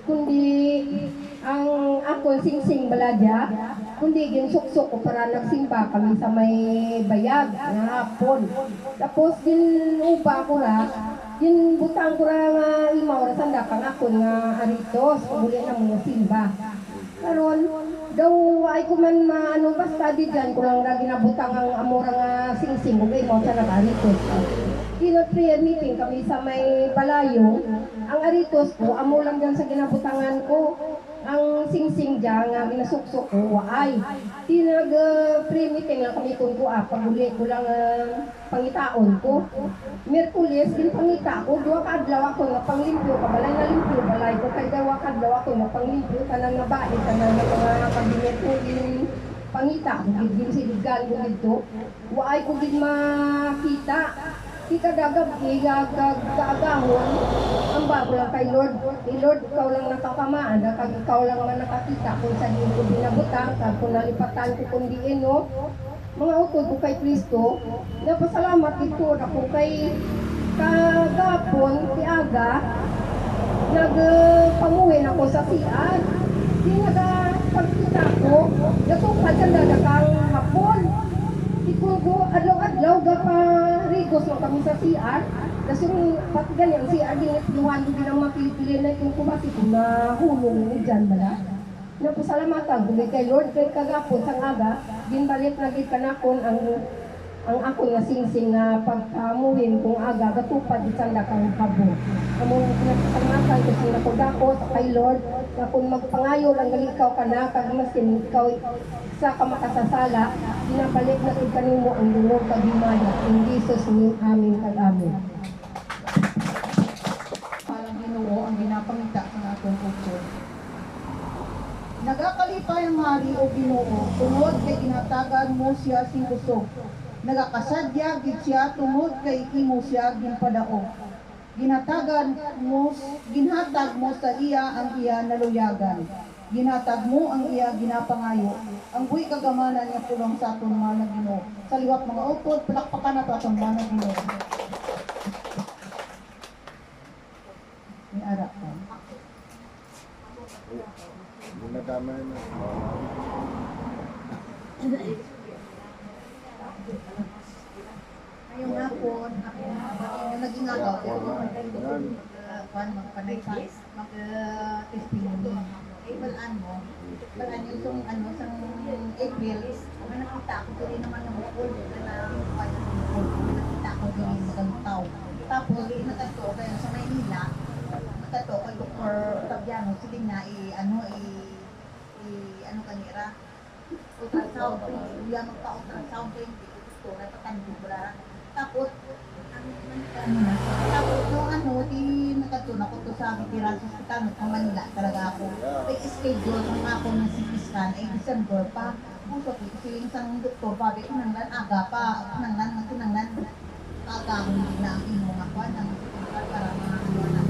kundi ang ako singsing baladya, kundi ginsuksok ko para nagsimba kami sa may bayag na hapon. Tapos ginuba ko ra, ginbutang ko ra nga imaw ra sanda kang ako nga haritos, muli na mga simba. Karon daw ay ko man ano basta di dyan ko lang ra ginabutang ang amora nga singsing ug imaw sa nakaritos. Prayer meeting kami sa may palayo. Ang aritos ko, amo lang dyan sa ginabutangan ko. Ang singsing dyan nga ginasuksok ko, waay. Nag-prayer meeting lang kami kung ko, paguli ko lang pangitaon ko. Merkulis, din pangita ko, duwa ka adlaw ako nga panglimpyo, kabalay na limpyo, balay ko, kay dawa ka adlaw ako nga panglimpyo, kanang nabait, kanang mga kabinet ko, pangita ko, gid siligan ko dito. Waay ko gid makita. Di kagagahon, ang bago lang kay Lord. Lord, ikaw lang nakakamaan, ikaw lang man nakakita kung saan ko binabutang, kung nalipatan ko kung diin, no? Mga utod ko kay Kristo, napasalamat dito ako kay kagapon, si Aga, nagpamuhin ako sa siyan. Di nagpagkita ko, natupad sa dadakang hapon. Ikugo, adlaw-adlaw, rigos lang kami sa CR. Tapos yung patigan yung CR, ginitluhan ko din ang mapipili na itong kumasi kung nahulong ni dyan bala. Napasalamatan ko kay Lord, kay kagapon sang aga, ginbalit na gikanakon ang ako nga singsing nga pagpamuhin kung aga, gatupad isang dakang habo. Among napasalamatan ko sila ko dako kay Lord, na kung magpangayo lang galikaw ka na, kagmasin ikaw sa kamakasasala, pinabalik na kanimo ang lungog kagimaya. In Jesus name, amin kag amin. Parang Ginoo ang ginapangita sa atong utod. Nagakalipay ang hari o Ginoo, tungod kay ginatagan mo siya sing kusog. Nagakasadya gid siya tungod kay imo siya ginpadaog. Ginhatag mo sa iya ang iya naluyagan. Ginhatag mo ang iya ginapangayo. Ang buhi kagamanan niya pulong sa aton mga Ginoo. Sa liwat mga utod, palakpakan nato aton mga Ginoo. May arak ka. Ngayong hapon, ako naging agaw ko. Magpanay-pas, mag-testimony. Balaan mo, balaan yung itong sa April, may nakita ako tuloy naman ng bukol, na nakita ko din magandang. Tapos, natato kayo sa Maynila, natato kay Dr. Tabiano, sige na, ano kanira, ultrasound, hindi magpa-ultrasound ko yung gusto, napatanda. Tapos, nakatuna ko to sa Bitiran sa hospital, sa Manila talaga ako. May schedule ng ako ng CT scan ay December pa. puso ko kasi yung isang doktor, babi ko nanglan, aga pa, nanglan, aga ko na ang inong ako, nang para mga ano na,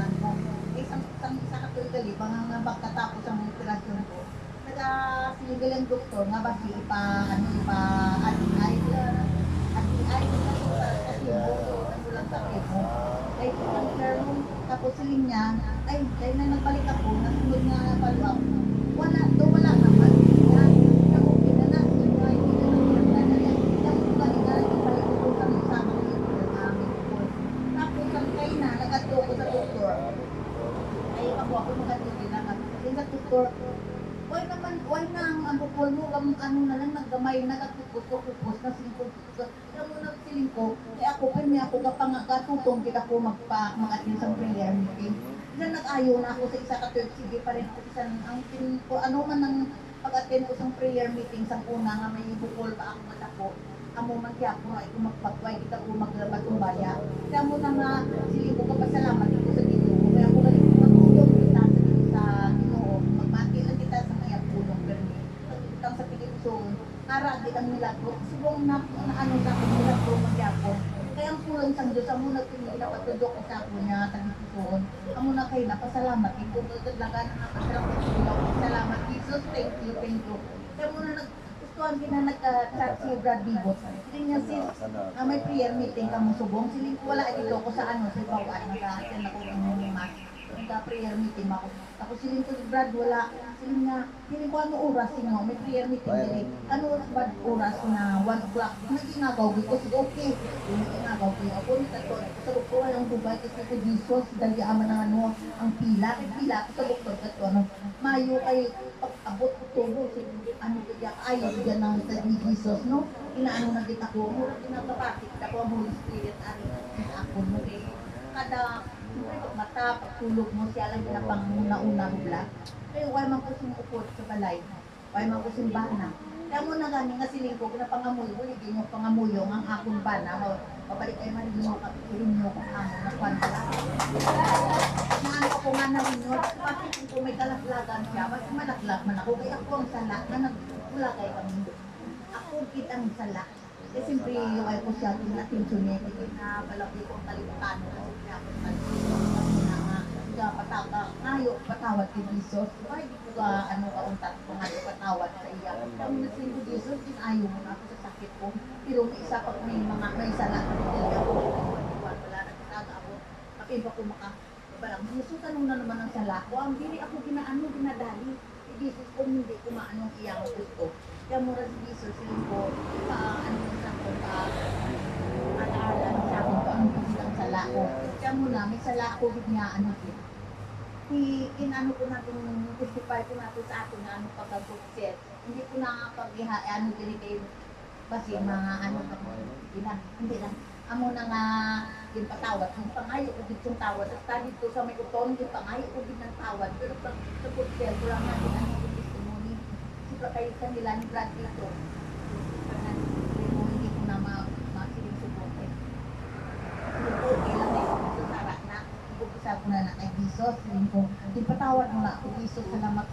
ang ko. Eh, isa katuloy, mga pagkatapos ang operasyon ko, nag-sinigal ang doktor, nga ba si ati-ay, kasi buto, ang ulang sakit mo. Ay, tapos siling niya, ay, dahil na nagbalik ako, nasunod nga follow-up, wala naman. Why na ang bukol mo, ano na lang, naggamay na, nagkupos na singkupos. Kaya mo nagsiling ko, kaya ako, kami ako katutong kita ko mag-attend sa prayer meeting. Diyan nag-ayaw na ako sa isa ka-12, sige pa rin ako ano man ang pag-attend ko sa prayer meeting sa una nga may bukol pa ako matako. Amo man kaya ako ay magpatway kita ko magpatumbaya. Kaya mo na nga siling ko kapasalamat ko sa Ginoo. Kaya ako lang magtulong kita sa Ginoo. Magmati lang kita sa mga pulong permi. Pagkitang sa Pilipinon, ara di kang milagro. Subong na ano sa milagro magyapon. Kaya ang pulang sang Diyos, amo na pinapatudok ko sa ako niya, tagpuon. Amo na kayo, napasalamat. Ito, naglagan na napasalamat. Salamat, Jesus. Thank you. Kaya mo na gustuhan kina nagka-chat si Brad Bibot. Siling niya sis, may prayer meeting ka mo subong. Siling ko wala dito ko sa ano, sa bawaan. Nag-attend ako ng mas. Nagka-prayer meeting ako. Ako siling ko si Brad, wala. Siling ko ano oras sinyo, may prayer meeting din. Ano oras ba oras na 1 o'clock? Nagingagaw ko, sige okay. Nagingagaw ko. Ako nito, sa doktor ang Dubai, kasi ko Jesus, dali aman ng ano, ang pila. Kaya pila ako sa doktor, kasi ano, mayo kay pag-abot ko tulo. Ano ko diya, ayaw diyan ng ni Jesus, no? Inaano na kita ko, mura kinagabati kita ko ang Holy Spirit, ano, ako mo eh. Kada mata, pagtulog mo, siya lang na pang una-una hula. Kaya why man ko upot sa balay, why man ko bana. Kaya mo na gani nga siling ko, na pangamuyo, uligin yung pangamuyong ang akong bana, pabalik kayo man yung kapirin nyo kung amo na kwanta. Naan ko nga na rin yun, bakit kung may kalaglagan siya, mas malaglag man ako, kaya ako ang sala, na nagpula kayo kami. Ako kitang sala. Kasi siyempre yung ay ko siya, tinatensyon niya, na palagi kong kalimutan, kasi kaya ako patawad kay Jesus. Why di ko ka kauntat ko nga patawad sa iya. Kung nasin ko Jesus, dinayo mo na ako sa sakit ko. Pero may isa pag may sala na nila ako. Wala nagkataga ako. Pakiba ko balang Jesus, tanong na naman ang sala ko. Ang dili ako dinadali. Si Jesus kung hindi ko maanong iyang gusto. Kaya mura si Jesus, siling ko, sa ko, alaala sa akin ko, anong kasi ang sala ko. Kaya muna, may sala ko, hinyaan natin. Inano ko natin, testify ko natin sa atin na ano pagka-success. Hindi ko na pag-iha, ano din kayo, kasi mga ano kami, hindi lang. Amo na nga, yung patawad, yung pangayo ko dito yung tawad. At dito sa may uton, yung pangayo ko dito ng tawad. Pero pag sa success, wala natin ano yung testimony. Sipra kayo kanila ni Brad dito. Hindi ko na masiling suporte. Okay lang na yung sarap na. Isa ko na kay Jesus, sabihin ko, patawad mo na ako, Jesus, salamat.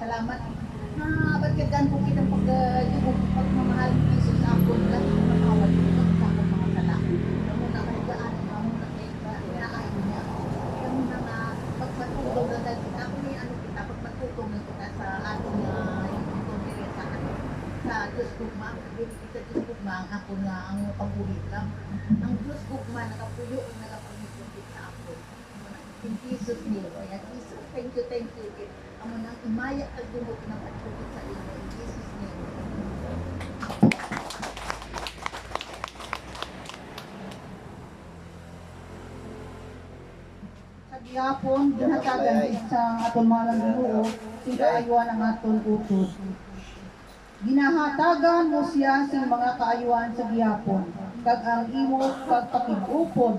Bagyagan ko kita pagmamahal ni Jesus sa ako, lang yung patawad ko sa akong mga sala. Kaya mo na kanigaan, kaya mo na inaayon niya ako. Kaya mo na nga, pagpatutong na dahil kita, kung may ano kita, pagpatutong na kita sa ating yung sa Diyos Gugma, sa Diyos Gugma, ang ako nga ang pag-ulit lang. Ang Diyos Gugma, nakapuyo o nakapulit sa ako. In Jesus' name. Kaya Jesus, thank you. Amo nang imaya at dumot ng pagtulog sa inyo. In Jesus' name. Sa gihapon, ginhatagan sa aton mga Ginoo, sila ayuan ang aton utos. Ginahatagan mo siya sa mga kaayuan sa gihapon. Kag ang imo pagpakig-upod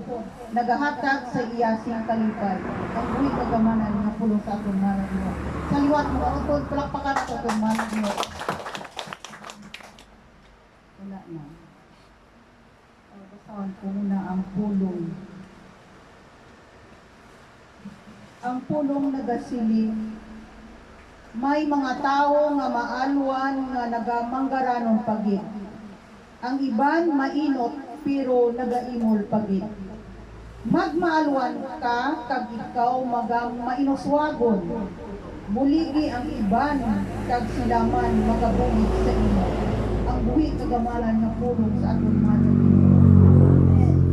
nagahatag sa iya sing kalipay. Ang buwig kagamanan nga pulong sa atong mga Ginoo. Sa liwat mo utod palakpakan sa atong mga Ginoo. Wala na. Basahan ko muna ang pulong. Ang pulong nagasiling may mga tao nga maalwan nga nagamanggaranong pagid. Ang iban mainot pero nagaimol pagid. Magmaalwan ka kag ikaw mainoswagon. Buligi ang iban kag silaman magabuhig sa imo. Ang buhi kagamalan nga pulong sa aton mga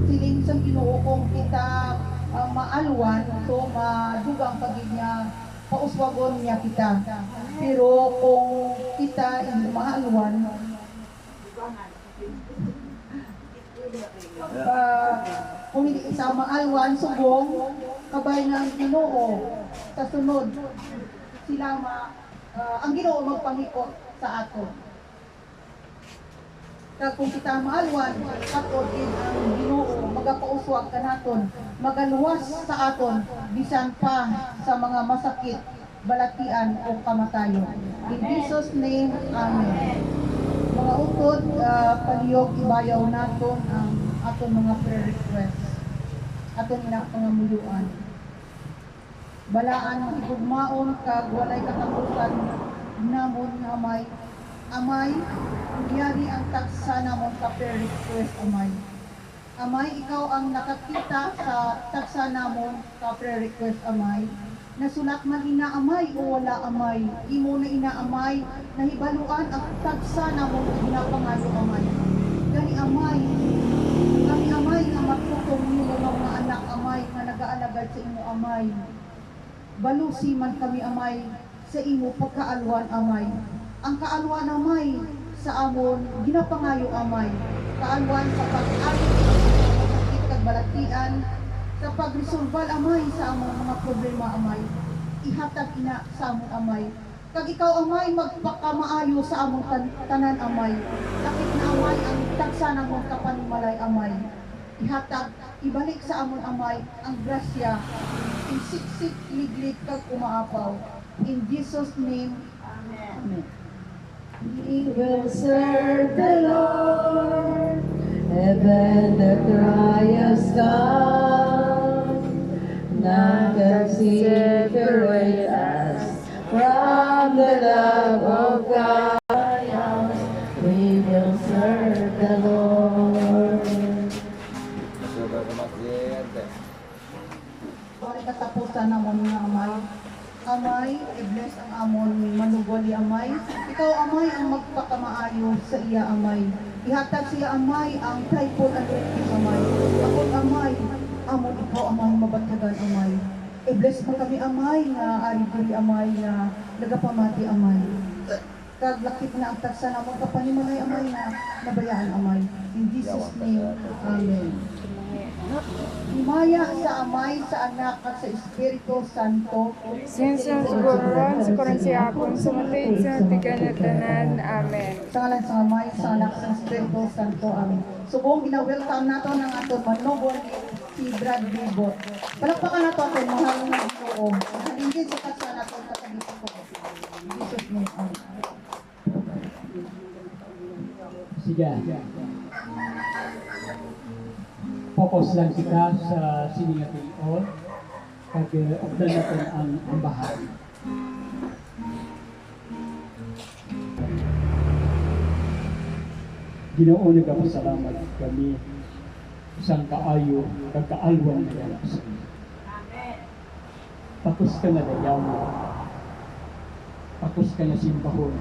siling sa Ginoo kung kita maalwan so madugang pagid niya pauswagon niya kita. Pero kung kita hindi maalwan kung hindi isa maalwan subong kabay ng Ginoo sa sunod sila ang Ginoo magpangikot sa aton. Kag kung kita maalwan aton din ang Ginoo magapauswag kanaton magaluwas sa aton bisan pa sa mga masakit balatian o kamatayon. In Jesus name, Amen. Mga utod, palihog ibayaw naton ang aton mga prayer request. Aton inapangamuyuan. Balaan ang igugmaon kag walay katapusan namon nga amay yari ang tagsa namon ka prayer request amay. Amay, ikaw ang nakakita sa tagsa namon ka prayer request amay. Nasulat man inaamay o wala amay, imo na inaamay, nahibaluan ang tagsa namon ginapangayo amay. Gani amay nga matutong nimo nga mga anak amay nga nagaalagad sa imo amay. Balusi man kami amay sa imo pagkaalwan amay. Ang kaalwan amay sa amon ginapangayo amay. Kaalwan sa pag-ari sa sakit kag balatian, sa pagresolval amay sa among mga problema amay. Ihatag ina sa among amay. Kag ikaw amay magpakamaayo sa among tanan amay. Lakit na amay ang tagsa namong kapanimalay amay. Ihatag ibalik sa among amay ang grasya. Insiksik liglit kag umaapaw. In Jesus name, Amen. We will serve the Lord, heaven the cries come, none can separate us from the love of God. We will serve the Lord. Balik katapusan namon nga amay. Amay, i-bless ang amon manugwali amay. Ikaw amay ang magpakamaayo sa iya amay. Ihatag siya amay ang tripod and refuse amay. Ako amay, amon ikaw amay mabatagan amay. I-bless mo kami amay nga ari-diri amay nga nagapamati amay. Kag lakip na ang tagsa namon kapanimalay amay na nabayaan amay. In Jesus name, Amen. Himaya sa Amay, sa Anak, at sa Espiritu Santo. Sinsan siguro sa konsihapon sumatid sa tiganatanan. Amen. Sa ngalan sa Amay, sa Anak, sa Espiritu Santo. Amen. Subong ina-welcome nato ng aton manubon si Brad Bibot. Palakpakan nato aton mahal na Ginoo. Halingin sa katsa nato sa kanito ko. Jesus name. Amen. Sige. Focus lang kita sa sininga tinuod kag ugdan natin ang bahay. Ginoo nagapasalamat kami isang kaayo kag kaalwan nga sa iyo. Tapos ka na dayaw mo. Tapos ka na simbahon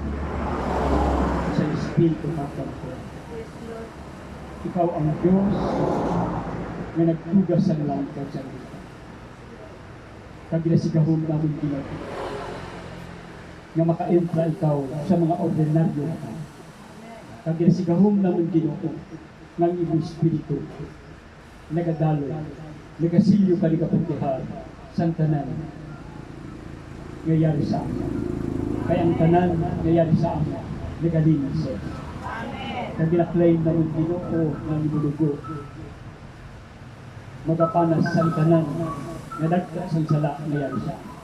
sa Espiritu Santo. Ikaw ang Diyos na nagtugas sa langit at sa lupa. Kaglasigahon namin ginagawa. Nga maka-entra ikaw sa mga ordinaryo na tao. Kaglasigahon namin ginagawa ng iyong Espiritu. Nagadaloy, nagasilyo ka ni kaputihan sa tanan ngayari sa amin. Kaya ang tanan ngayari sa amin, nagalinis siya. Kaglaklaim namin ginoo ng ibulugo. Magapanas sa tanan na dagta sa sala ngayari sa amin.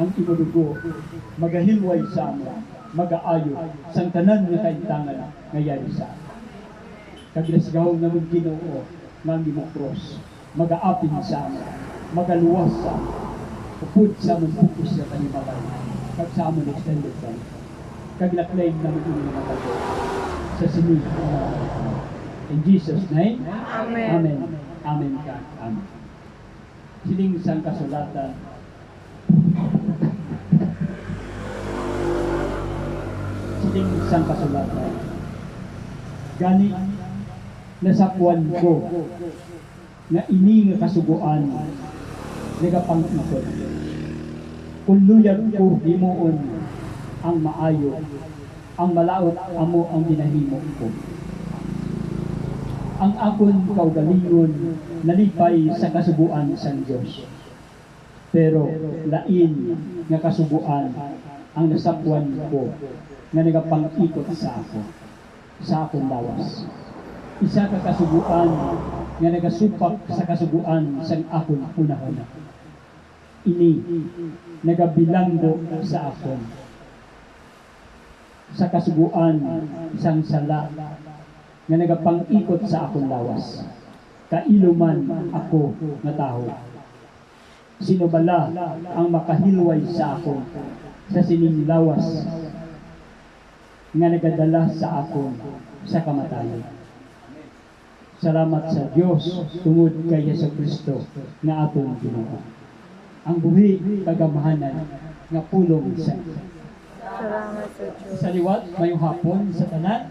Ang ibulugo, magahilway sa amin, mag-aayo sa tanan nga kaintangan ngayari sa amin. Kaglasgaw namin ginoo ng imong cross, mag-aapin sa amin, magaluwas sa amin, upod sa among pupos na kanimalay. kag sa amon extended family. Kag na-claim namin yung mga tago sa sinig. In Jesus' name, Amen. Amen. Amen ka. Amen. Siling sang kasulatan. Siling sang kasulatan. Gani nasapuan ko na ini nga kasuguan nagapang-ikot. Kung luyag ko himuon ang maayo, ang malaot amo ang ginahimo ko. Ang akon kaugalingon nalipay sa kasuguan sang Dios. Pero lain nga kasuguan ang nasapuan ko nga nagapang-ikot sa akong lawas. Isa ka kasuguan nga nagasupak sa kasuguan sang akon unahon. Ini nagabilanggo sa akon sa kasuguan isang sala nga nagapang-ikot sa akong lawas. Kailuman ako nga taho. Sino bala ang makahilway sa ako sa sining lawas nga nagadala sa akon sa kamatayon. Salamat sa Dios tungod kay Jesucristo nga atong Ginoo. Ang buhi kagamahanan nga pulong sa Salamat sa Diyos. sa liwat mayong hapon sa tanan.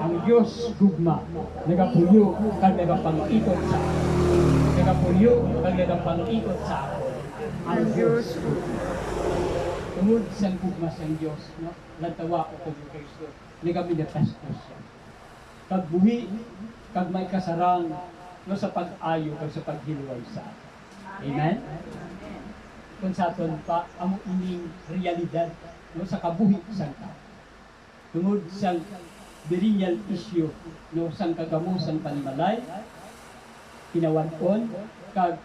Ang Dios gugma nagapuyo kag nagapang-ikot sa ako. Nagapuyo kag nagapang-ikot sa ako. Ang Diyos. Tungod sa gugma sa Dios, no? Lantawa ko kag Kristo. Nagaminatastos siya. Kag buhi kag may kasarang no sa pag-ayo kag sa paghilway sa atin. Amen. Kung sa aton pa amo ining realidad no sa kabuhi sang tao. Tungod sa birinyal issue no sang kagamusan panimalay, kinawan-on kag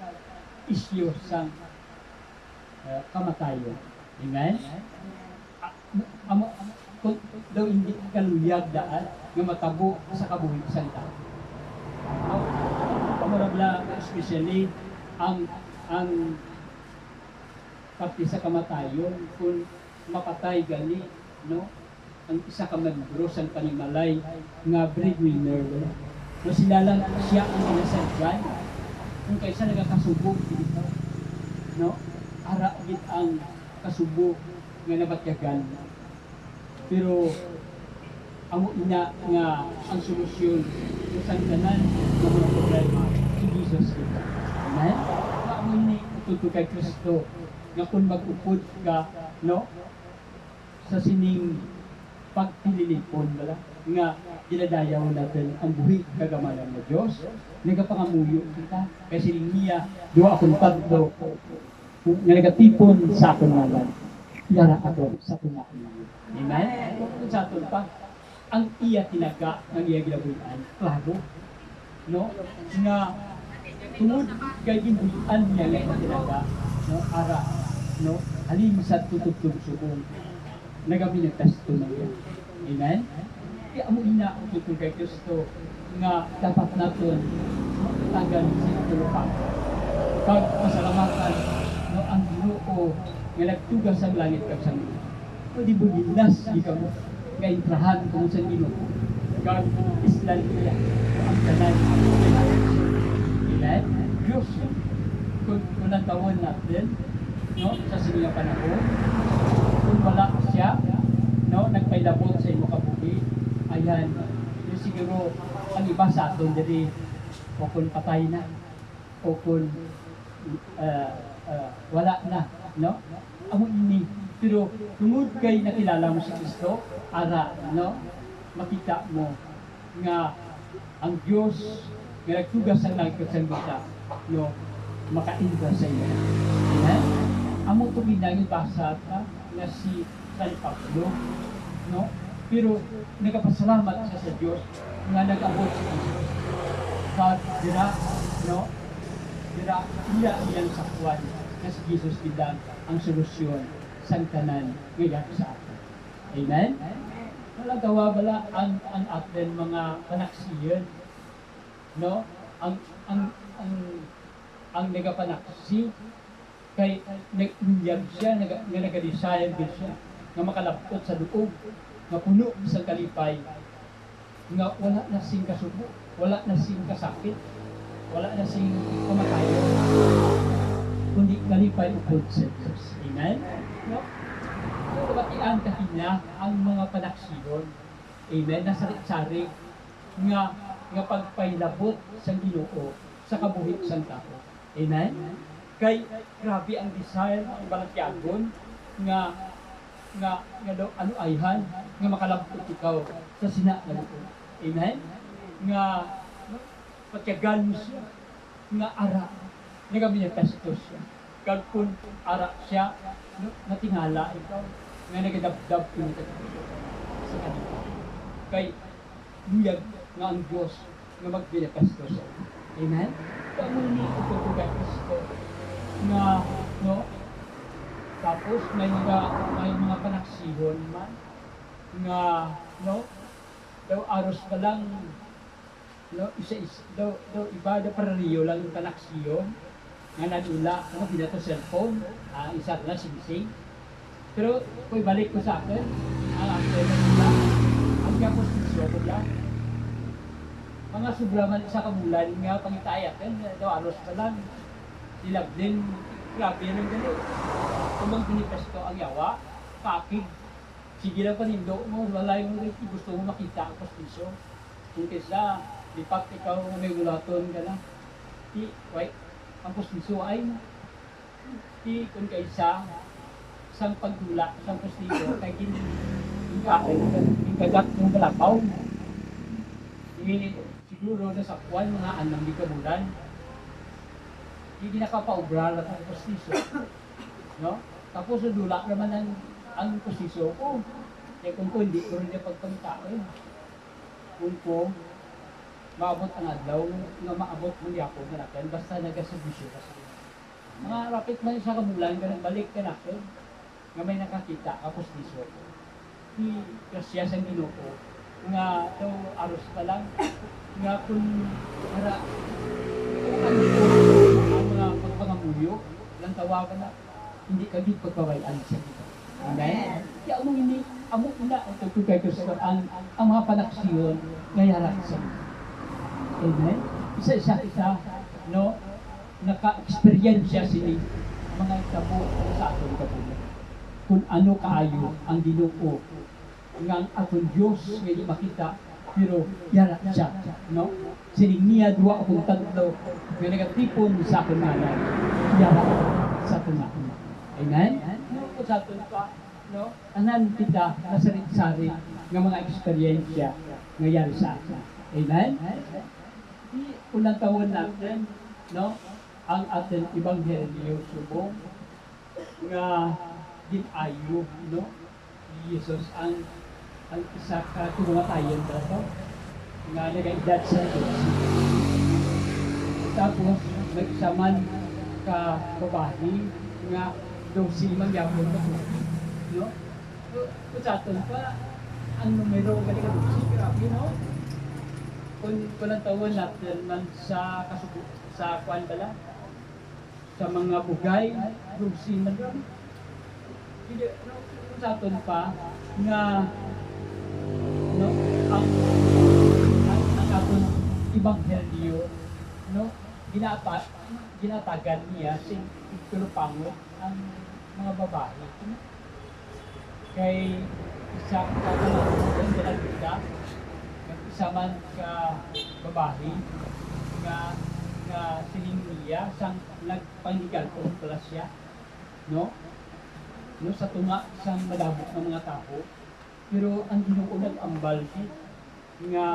issue sang kamatayon. Amen. Amo kung daw hindi kaluyag daan nga matabo sa kabuhi sang tao. Pamorabla especially ang pati sa kamatayon kung mapatay gani no ang isa ka membro sang panimalay nga breadwinner no sila lang siya ang inasadyan kung kaysa nagakasubok dito no ara gid ang kasubok nga nabatyagan pero amo ina nga ang solusyon sa tanan ng mga problema si Jesus kita. Amen. Amo ini tutu kay Kristo nga kung mag-upod ka no sa sining pagpililipon bala nga dinadayaw natin ang buhi kagamanan ng Dios nagapangamuyo kita kay sining niya duwa akong tatlo nga nagatipon sa akong ngalan yara ako sa tumaon. Amen. Kung sa aton pa ang iya tinaga ng iya ginabuhian klaro no nga tungod kay ginbuhian niya nga tinaga no ara no halin sa tutugtog subong nagabinagtasto na yan. Amen? Kaya amo ina ang tutong kay Kristo nga dapat natin tagan sa tulupan. Kag pasalamatan no ang Ginoo nga nagtugas sa langit kag sa lupa. Pwede bugilas ikaw nga intrahan kung sa Ginoo. Kag islan niya ang tanan. Amen? Diyos kung natawon natin no sa sininga panahon kung wala siya no nagpailabot sa imo kabuhi ayan yung siguro ang iba sa aton diri o kung patay na o kung wala na no amo ini pero tungod kay nakilala mo si Kristo ara no makita mo nga ang Dios nga nagtugas sa langit sa lupa no makaintra sa iyo. Amen. Amo to ginagin basa ta nga si San Pablo no pero nagapasalamat siya sa Dios nga nag-abot sa Dios sa dira no dira iyang sakwan nga si Jesus bilang ang solusyon sa tanan ngayon sa atin. Amen. Wala gawa bala ang atin mga panaksiyon no ang nagapanaksi Kay nag-unyag siya, nga nag-desire din siya, nga makalapot sa loob, nga puno sa kalipay, nga wala na sing kasubo, wala na sing kasakit, wala na sing kamatayon, kundi kalipay upod sa Diyos. Amen? No? So, nabatian kahina ang mga panaksiyon. Amen? Nasarit-sarit nga pagpailabot sa Ginoo sa kabuhit sa tao. Amen? Kay grabe ang desire ang balatyagon nga daw ano ayhan nga makalabot ikaw sa sina nga loob. Amen? Nga patyagan mo siya nga ara nga kami pestos siya. Kag kun ara siya natingala ikaw nga nagadabdab imo sa kanila. Kay luyag nga ang Diyos nga magbinepestos siya. Amen? Pamuni ito ko kay Kristo nga no tapos may mga panaksihon man nga no daw aros pa lang no isa daw iba daw parariyo lang yung panaksihon nga nadula ano binato cellphone isa na singsing pero kung balik ko sa akin ang akin na ang kapos ko lang mga sobraman sa kabulan nga pangitayakan daw aros pa lang silab din, grabe rin ganun. Kung mag-manifesto ang yawa, kakig, sige lang panindo mo, wala yung gusto mo makita ang postisyo. Kung kaysa, lipat ikaw may gulaton ka lang. Ang postisyo ay, kung kaysa, isang pagdula, isang postisyo, kay kagat yung balapaw. Siguro na sa kwan, mga anang di kabulan, hindi nakapaubra lang ang postisyo. No? Tapos dula naman ang postisyo ko. Kaya kung hindi ko rin niya pagpangkaan. Kung ko, maabot ang adlaw, nga maabot mo niya ako na natin, basta nag-asabisyo ka sa iyo. Mga rapit man sa kamulan, balik ka natin, nga may nakakita ka postisyo ko. Kasi sa Ginoo ko, nga daw aros pa lang, nga kung para, ang mga pagpangamuyo, lang tawagan na, hindi ka di pagpawalaan sa kita. Amen? Kaya mo hindi, amo na, ito kung kay Kristo, ang mga panaksiyon, ngayarak sa kita. Amen? Isa, no, naka-experience sini, mga itabo sa aton kapunan. Kung ano kaayo ang Ginoo, nga atong Diyos, nga makita, pero yarak siya, no? Sining niya dua akong tatlo, may nagatipon sa akin nanay, yarak sa akin nanay. Amen? No, kung sa atin pa, no? Anan kita nasarit-sari ng mga eksperyensya nangyari sa atin. Amen? Unang taon natin, no? Ang ating Ebanghelyo subong nga ginayo, no? Jesus ang isa ka tumatayan dato nga nag-edad sa Diyos. Tapos nagsaman ka babae nga daw si mangyapon na po. No? Kung sa atin pa, ang numero galing ka doon si grabe, no? Kung ang tawon natin man sa kasubo, sa kuwan pala, sa mga bugay, daw si mangyapon. Kung sa atin pa, nga no, ang atong Ebanghelyo, no, ginatagan niya sing ipulupangot ang mga babae. Kay isa ka ang dalagita, isa man ka babae, nga sining niya, sang nagpanigal kung pala siya, no? No, sa tunga, sang malabot ng mga tao, pero ang Ginoo nag-ambal nga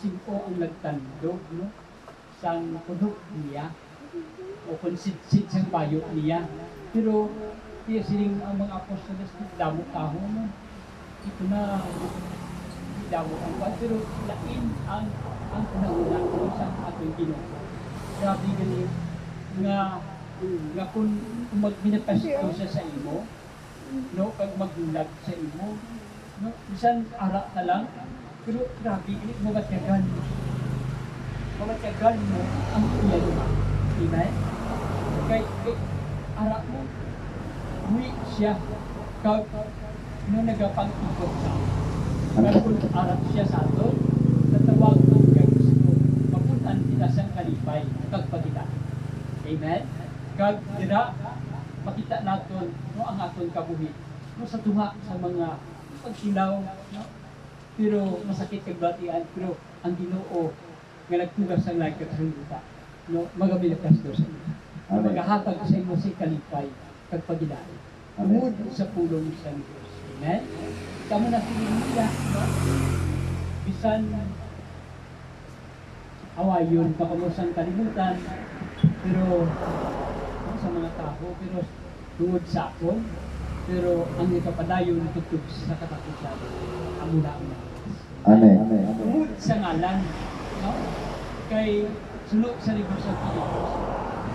simpo ang nagtandog, no? Sang puno niya o kung sit sang payo niya. Pero kaya siling ang mga apostoles damo taho, no? Ito na damo ang pa, pero lain ang una sa ating Ginoo. Grabe ganun nga kung magminapasito siya sa imo, no, pag magbulag sa imo, no, bisan ara ka lang, pero grabe, mamatyagan mo. Mamatyagan mo ang iyan mo. Amen? Kay ara mo, uwi siya, kag no nagapang-ikot sa kung arat siya sa aton, natawag ko kay gusto, mapunan kita siyang kalipay, kag pagkita. Amen? Kag dira, makita naton no ang aton kabuhi, no sa tunga sa mga pagsilaw, no? Pero masakit kag batian, pero ang Ginoo nga nagtugas sa lahat kag sanduta, no magabilikas do sa inyo. Amen. Magahatag sa inyo si kalipay kag pagidai. Tungod sa pulong sa Diyos. Amen? Kamo na sinimila, no? Bisan awayon, pakamusang kalimutan, pero no, sa mga tao, pero tungod sa akon, pero ang ikapadayon tutug sa katakutan, amuna ang Amen. tungod sa ngalan, no? Kay sulok sa libro sa Pilipinas,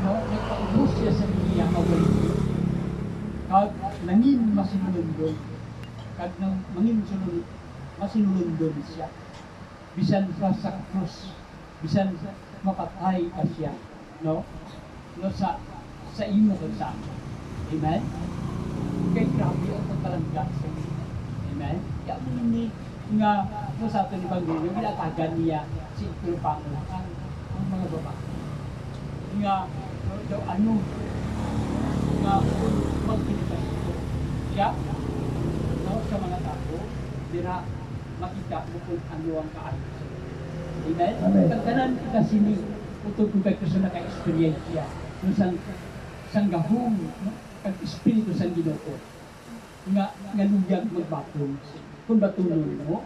no? Nagpaubos siya sa niya kawaliti. Kag nangin masinulundon, kag nang mangin masinulundon siya. Bisan pa sa krus, bisan mapatay ka siya, no? No sa imo kag sa amin. Amen? Kay grabe ang pagkalangga sa inyo. Amen? Kaya mo ni nga no sa atin Ebanghelyo, ginatagan niya si Panginoon ang mga babae. Nga no, daw ano nga kung magpilitas ito siya no, sa mga tao, dira makita mo kung ano ang kaayos sa iyo. Amen? Amen. Kagkanan kasi ni utog kung kayo sa naka-experiensya no, sang gahong no, kag espiritu sang Ginoo nga luyag magbatong kung batunon mo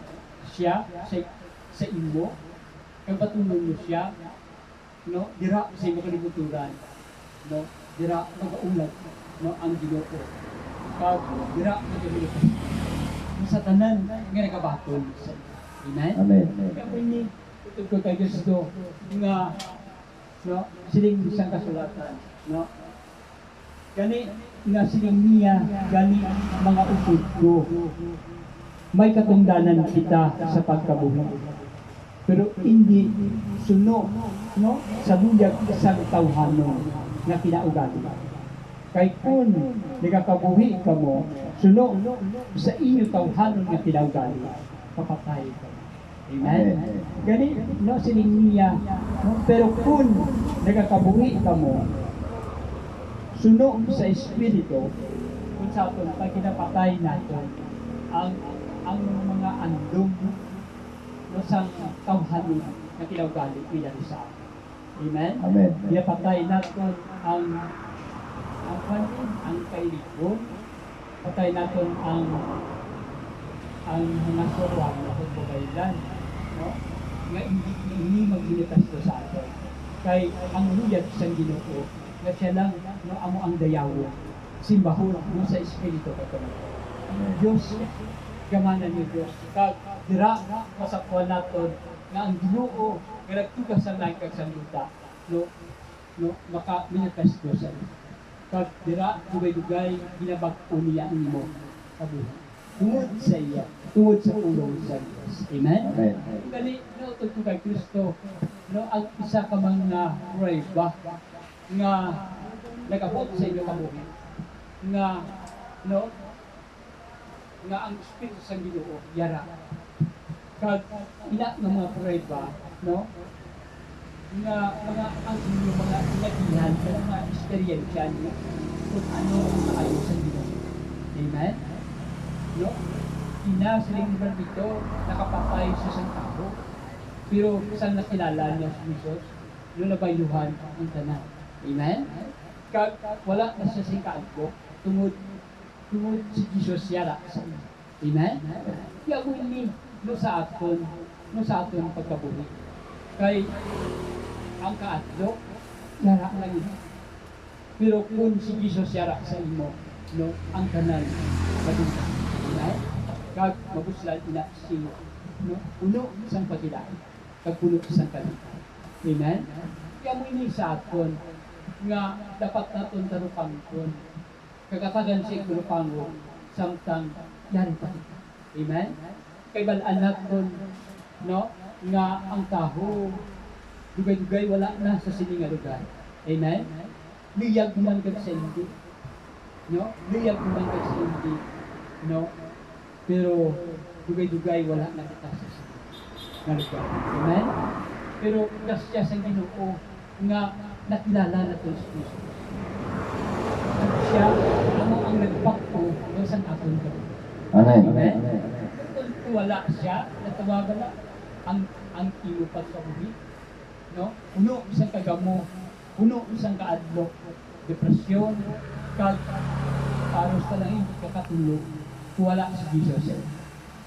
siya sa imo kag batunon mo siya no dira sa imo kalibuturan no dira mag-ulat no ang Ginoo kag dira magabilitas sa tanan nga nagabaton sa Amen. Amen. Kaya ini utog ko kay Kristo nga no siling isang kasulatan no gani nga siling niya gani mga upod ko may katungdanan kita sa pagkabuhi pero hindi suno no sa luyag sa tawhanon nga kinaugali kay kun nagakabuhi ka mo suno sa inyo tawhanon nga kinaugali papatay ka. Amen. Gani no siling niya no? Pero kun nagakabuhi ka mo suno sa espiritu kung sa aton pag kinapatay natin ang mga andong no sang tawhanon nga kinaugali pinali sa atin. Amen. Amen. Pinapatay natin ang kailikon, patay natin ang mga sorwang na pagbabaylan, no? Nga hindi magbinitas to sa atin. Kay ang luyag sa Ginoo, nga siya lang no, amo ang dayawo, simbahon no, sa Espiritu ka Diyos, gamanan ni Diyos. Kag dira masakwan naton nga ang Ginoo nga nagtugas sa langit kag sanduta, no maka-manifest ko sa iyo. Kag dira dugay-dugay ginabag-o niya nimo kabuhi. Tungod sa iya, tungod sa pulong sa Diyos. Amen? Amen. Kali, nautog ko kay Kristo, no, ang isa ka mga prueba nga nagabot sa inyo kabuhi. Nga, no, nga ang Espiritu sa Ginoo yara. Kag ina nga mga prueba, no, nga mga ang inyo mga inagihan, mga eksperyensya niyo kung ano ang kaayos sa Ginoo. Amen? No? Ina siling dito nakapatay sa isang tao. Pero saan nakilala niya si Jesus? Yung nabayluhan ang tanan. Amen? Kag wala na siya sing kaagpo tungod si Jesus yara sa inyo. Amen? Kaya kung ini no sa aton pagkabuhi. Kay ang kaadlo yara lang yun. Pero kung si Jesus yara sa imo, no, ang tanan padunggan. Amen? Kag mabuslan ina si no puno sang pagilay kag puno sang kalipay. Amen? Kaya mo ini sa aton nga dapat naton tarupangkon. Kagatagan si tarupangon samtang yari pa. Amen? Kay balaan naton no nga ang taho dugay-dugay wala na sa sining nga lugar. Amen? Liyag man kag sa hindi. No? Liyag ko man kasi hindi. No? Pero dugay-dugay wala na kita sa Siya. Amen? Pero kasya sa Ginoo nga nakilala na ito sa Kristo. Siya ang nagpakto ng sa aton ka. Amen. Amen? Kung wala siya, natawagan na ang ilupat sa buhi. No? Puno isang kagamo, puno isang kaadlok, depresyon, paros ka lang hindi kakatulog, wala si Jesus.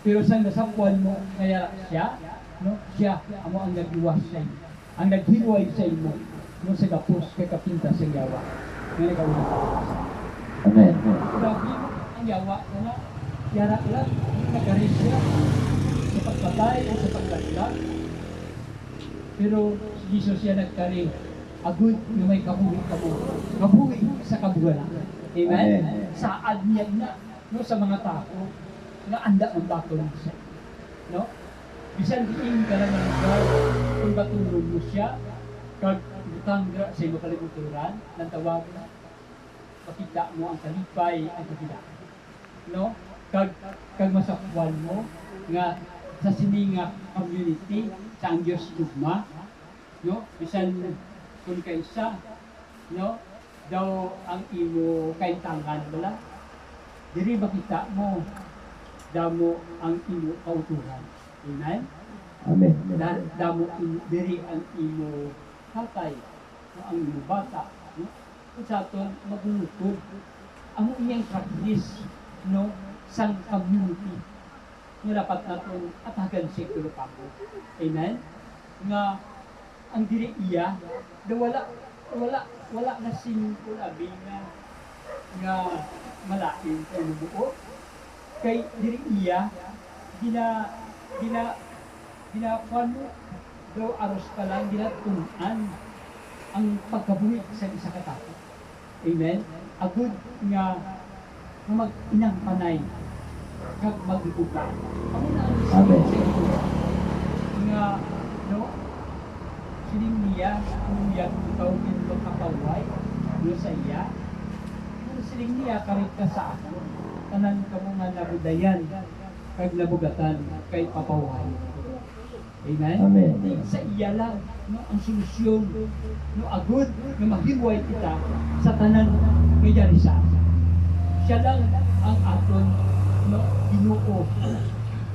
Pero sa nasapwan mo, kaya siya, no? Siya, amo ang nagluwas sa iyo, ang naghiway sa imo, no? Sa kapos, kay kapinta sa yawa, nga nagawin ka. Amen. Grabe ang yawa, na yara lang, nagaris siya, sa pagpatay o sa paglatlag. Pero si Jesus siya nagkari, agud na may kabuhi ka mo, kabuhi sa kabuhala. Amen? Saad niya na, no, sa mga tao, nga anda ng bakol siya. No? Bisan diin ka lang ng lugar, kung batulog mo siya, kag butang sa imo kalibuturan, ng tawag na, pakita mo ang kalipay, ang kabilaan. No? Kag masakwan mo, nga sa sininga community, sa ang Diyos Dugma, no? Bisan kung kaisa, no? Daw ang imo kaintangan wala. Diri makita mo damo ang imo kautuhan. Amen? Amen. Damo diri ang imo hatay, no? Ang imo bata, no? Kung sa aton maglulukod, amo iyang practice, no? Sang community. Nga dapat natin atagan si Kulupako. Amen? Nga ang diri iya, da wala na simple abi nga malain sa buo. Kay diri iya, gina mo daw aros pa lang, ginatunan ang pagkabuhi sa isa katao. Amen? Agud nga mag-inang panay kag magbuka. Amo na ang Amen. nga no sining niya kung yan ikaw din magkapaway no sa iya. Kung sining niya karit ka sa ako, tanan ka mo nga nabudayan kag nabugatan kay papaway. Amen? Amen. Di sa iya lang no ang solusyon no agud nga mahiway kita sa tanan nga yari sa atin. Siya lang ang aton no Ginoo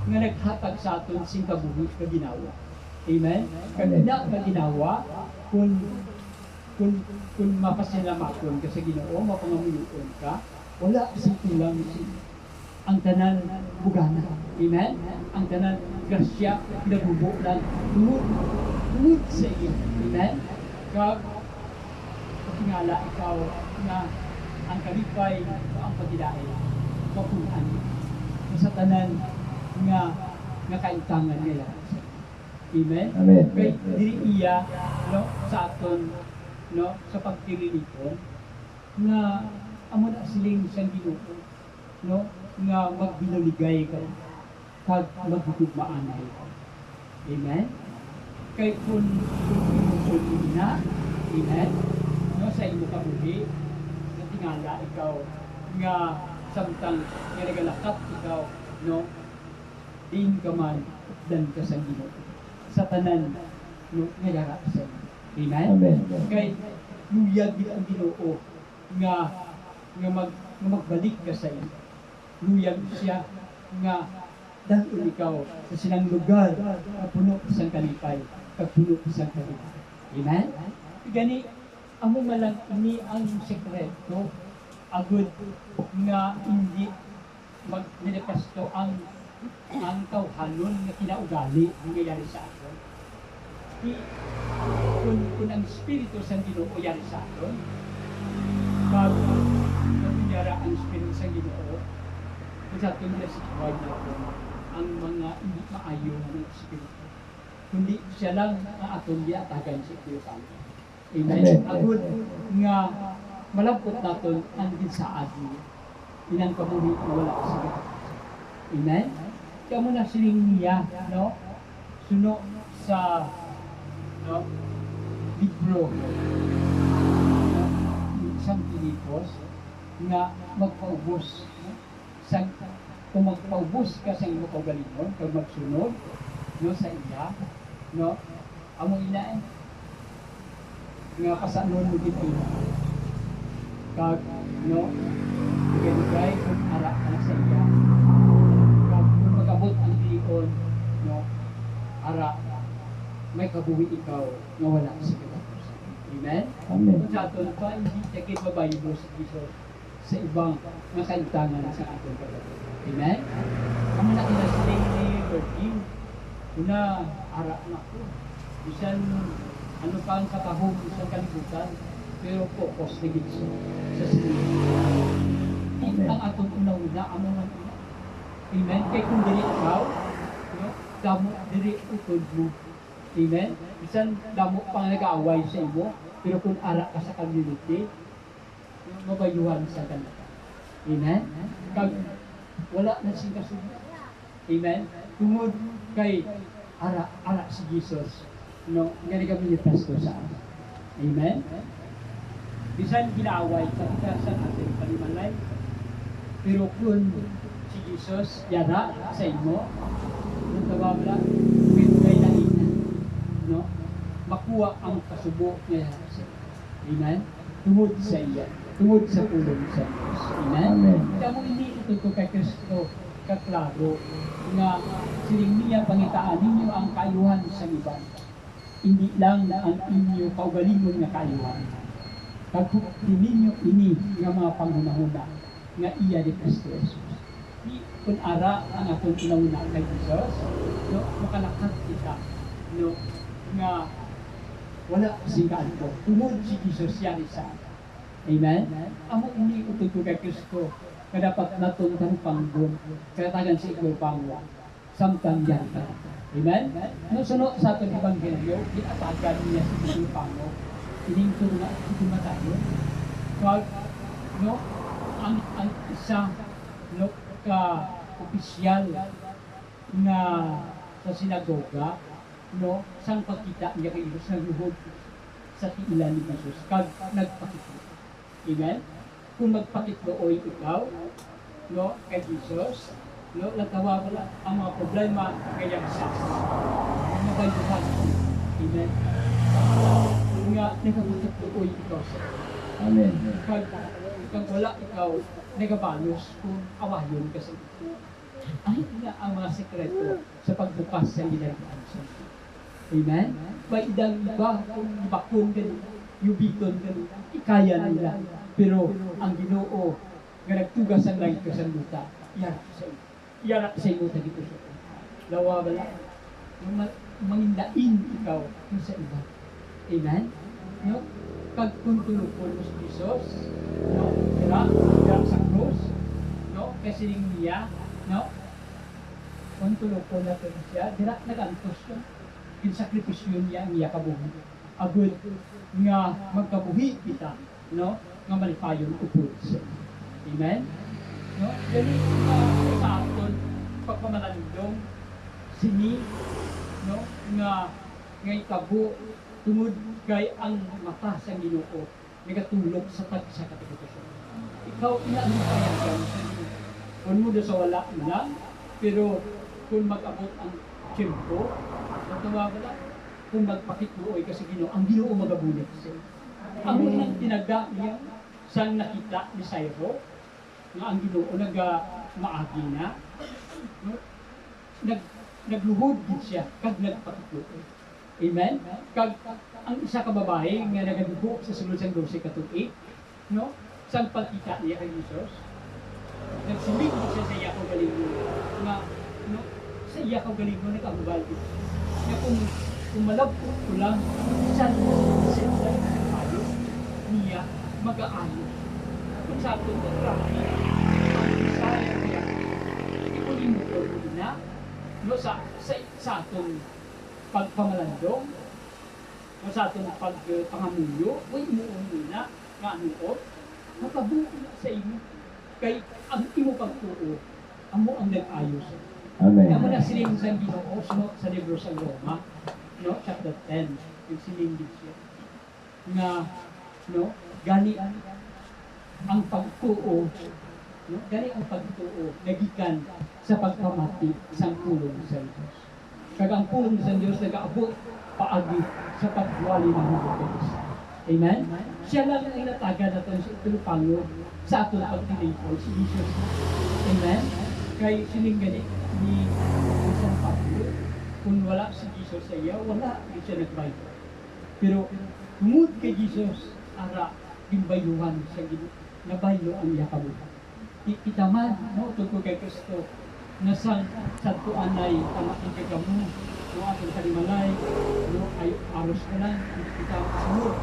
nga naghatag sa aton sing kabuhi nga ginawa. Amen. Kanina nga ginawa kung mapasalamaton ka sa Ginoo, mapangamuyon ka, wala sing tulang ang tanan bugana. Amen. Ang tanan grasya nabubo lang tungod sa iyo. Amen. Kag tingala ikaw na ang kalipay o ang pagdidain mapunan sa tanan nga kaintangan nila. Amen? Amen. Kay diri iya no sa aton no sa pagtililikon nga amo na siling sang Ginoo no nga magbinuligay ka kag magdugmaanay. Amen? Kay kung na amen no sa imo kabuhi tingala ikaw nga samtang nga nagalakat ikaw no din ka man dan ka sa Ginoo sa tanan no nga yara sa Amen. Amen. Kay luyag gid ang Ginoo nga magbalik ka sa iyo. Luyag siya nga dahil ikaw sa silang lugar na puno isang kalipay kag puno isang kalipay. Amen. Gani amo malang ini ang sekreto agud nga hindi magmanifesto ang tawhanon nga kinaugali ang nangyayari sa aton. Kung ang Espiritu sa Ginoo yari sa aton, pag nangyara ang Espiritu sa Ginoo, kung sa aton nila situwag natin ang mga hindi maayo ng Espiritu. Kundi siya lang ang aton diatagan sa Espiritu. Amen. Agud nga malabot natin ang ginsaad niya. Inang kabuhi wala sa gatag. Amen? Kaya mo na siling niya, no? Suno sa no? Libro ng isang Pilipos, nga magpaubos. Sa, kung magpaubos ka sa imo kaugalingon, kag magsunod, no, sa iya, no, amo ina nga pasanon mo dito. Kag, no, bigay kung ara ka na sa iya. Kag, kung magabot ang diikon, no, ara, may kabuhi ikaw nga wala sa katapusan. Amen? Amen. Kung sa aton pa, hindi sakit mabaylo sa Diyos sa ibang nga kaintangan sa aton pagkakas. Amen? Ang mga kinasiling ni Lord King, una, ara na ko. Bisan, ano pa ang katahong sa kalibutan, pero focus na gito sa sinigit. Ang atong una-una, ang mga una. Amen? Kaya kung dili ikaw, no, damo dili utod mo. Amen? Bisan, damo pang nag-aaway sa imo, pero kung ara ka sa community, mabayuhan sa kanila. Amen? Kag wala na siyang kasunod. Amen? Tungod kay ara si Jesus, no, nga nag-manifesto sa atin. Amen? Bisan ginaaway sa ating panimalay, pero kung si Jesus yara sa imo, nung tababla, may nalina, no, makuha ang kasubo niya sa iyo. Amen? Tungod sa iya, tungod sa tulong sa Diyos. Amen? Amen. Kaya mo hindi ito kay Kristo kaklaro nga siling niya pangitaan ninyo ang kaayuhan sa iban. Hindi lang na ang inyo kaugalingon nga kaayuhan. Pagkutin ninyo ini nga mga panghunahuna nga iya ni Kristo Jesus. Kung ara ang atong inauna kay Jesus, no, makalakat kita, no, nga wala kasing kaanto. Tungod si Jesus yan isa. Amen? Amo ini utod ko kay Kristo nga dapat natong panggon kaya tagan si Igor Pangwa samtang yan ka. Amen? No, sunod sa atong ebanghelyo, ginatagan niya si Igor Pangwa. Iningto na ito matayo. Kag, no, ang isa, no, ka-opisyal na sa sinagoga, no, sang pagkita niya kay Jesus nagluhod sa tiilan ni Jesus, kag nagpakita. Amen? Kung magpakitooy ikaw, no, kay Jesus, no, natawa wala ang mga problema kaya sa mabayuhan. Amen? Nga nagpakitooy ikaw sa Amen. kag wala ikaw nagabalos kung awayon ka sa ito. Ay nga ang mga sekreto sa pagbukas sa ginagawa sa ito. Amen? Baidang iba kung ibakon ka nila, yubiton ka nila, ikaya nila. Pero ang Ginoo nga nagtugas ang langit ka sa luta, iyarak sa iyo. Iyarak sa iyo dito sa iyo. Lawa wala. Mangindain ikaw sa iba. Amen? No? Pag kuntulupon mo si Jesus, no? Iyarak sa krus, no? Kasi niya, no? Kuntulupon natin siya, dirak nagantos yun. Kinsakripisyon niya ang iya kabuhi. Agud nga magkabuhi kita, no? Nga malipayon upod siya. Amen? No? Ganun sa aton pagpamalandong sini, no? Nga ikabu tungod kay ang mata sa Ginoo nagatulog sa sa katigutusan. Ikaw ina ang payagan sa Ginoo. Kung mo sa wala lang, pero kung mag-abot ang tiyempo, natuwa wala, kung magpakituoy kasi Ginoo, ang Ginoo magabulit siya. Ang unang tinaga niya sang nakita ni Sayro, nga ang Ginoo maagi na, no? Nagluhod din siya, kag nagpakituoy. Amen? Kag ang isa ka babae nga nagadugo sa sulod sang 12 katuig, no? Sang pagkita niya kay Jesus, nagsilig siya sa iya ko galingon nga, no? Sa iya ko galingon nagkabubal din. Nga kung malabot ko lang, saan siya tayo niya mag-aayo. Kung sa ato ito, grabe, ang isaya niya, ikunin mo ko na, no? Sa atong pagpamalandong, o sa atong pagpangamuyo, o imuon na, nga anuot, makabuo na sa imo. Kay ang imo pagtuo, amo ang nag-ayos. Amen. Kaya mo na siling sa Ginoo sa libro sa Roma, no, chapter 10, yung siling din siya. Nga, no, gani ang pagtuo, no? Gani ang pagtuo nagikan sa pagpamati sa pulong sa Diyos. Kag ang pulong sa Diyos nagaabot paagi sa pagwali ng mga Kristo. Amen? Siya lang ang inatagan natin sa itulpango sa aton pagtilipon, si Jesus. Amen? Kay sining gani ni San Pablo, kung wala si Jesus sa iya, wala di siya nagbayad. Pero tungod kay Jesus, ara gimbayuhan sa nabaylo ang iya kabuhat. Kita man, no, tungkol kay Kristo, na sa tuanay ang ikagamu, no, atong kalimalay, no, ay aros ka lang, kita kasunod,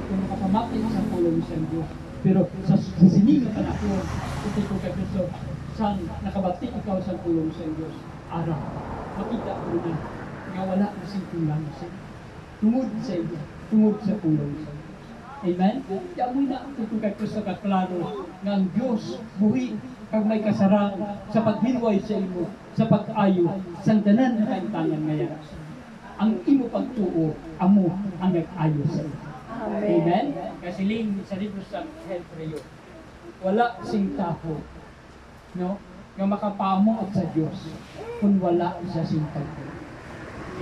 kung makapamati sa pulong sa Diyos. Pero sa sining na panahon, tungkol kay Kristo, sang nakabati ikaw sa pulong sa Diyos, ara, makita mo na, nga wala na singkulang siya. Tungod sa iyo, tungod sa pulong sa Diyos. Amen? Kaya mo na kung kay Kristo kaklaro nga ang Diyos buhi kag may kasarang sa paghilway sa imo, sa pag-ayo, sa tanan na kaintangan ngayon. Ang imo pagtuo, amo ang nag-ayo sa iyo. Amen? Kasiling sa libro sa Hebreo, wala sing taho, no, nga makapamuot sa Diyos kung wala sa sing pagtuo.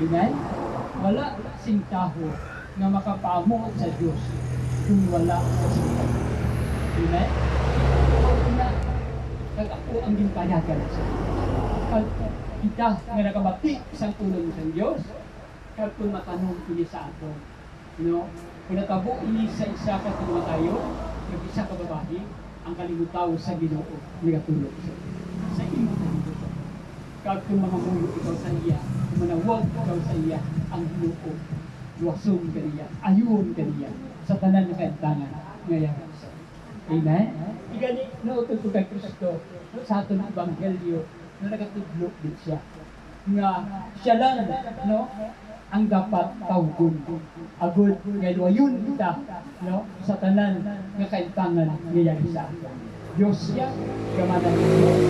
Amen? Wala sing taho nga makapamuot sa Diyos kung wala sa sila. Amen? Kag ako ang gimpayagan sa kag kita nga nakabati sa tulong sa Diyos, kag kung matanong ini sa ato, no? Kung natabo ini sa isa ka tayo, kag isa ka babae, ang kalibutaw sa Ginoo nagatulog sa imo kalibutan. Kag kung mamamuyo ikaw sa iya, kung manawag ikaw sa iya, ang Ginoo luwason kaniya, ayun kaniya sa tanan ng kaintangan ngayon. Amen? Igani, nautod ko kay Kristo sa atong Ebanghelyo na nagatudlo din siya. Nga siya lang, no, ang dapat tawgon. Agud nga luwayon kita, no, sa tanan ng kaintangan ngayon sa atin. Diyos siya, kamanan ng Diyos,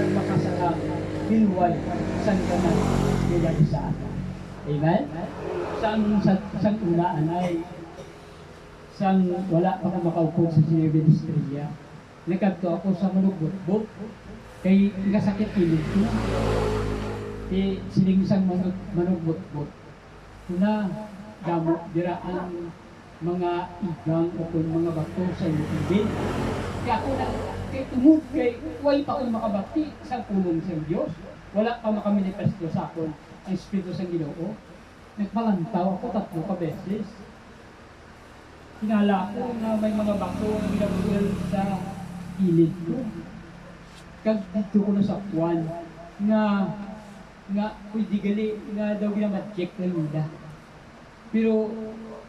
kang makasalang hilway sa tanan ngayon sa atin. Amen? Sang unaan ay sang wala pa ka makaupo sa siniministriya. Nagkadto ako sa manugbot-bot kay ngasakit ilid ko. Siling sang manugbot-bot. Kuna damo dira ang mga igang o mga bato sa ilid. Kaya ako na kay tungod kay way pa ko makabati sa pulong sa Diyos. Wala pa makamanifesto sa akon ang Espiritu sa Ginoo. Nagpalantaw ako 3 ka beses. Hinala ko na may mga bako na ginagulol sa gilid ko. Kag dito ko na sa kwan nga pwede gali nga daw ginamadyek na nila. Pero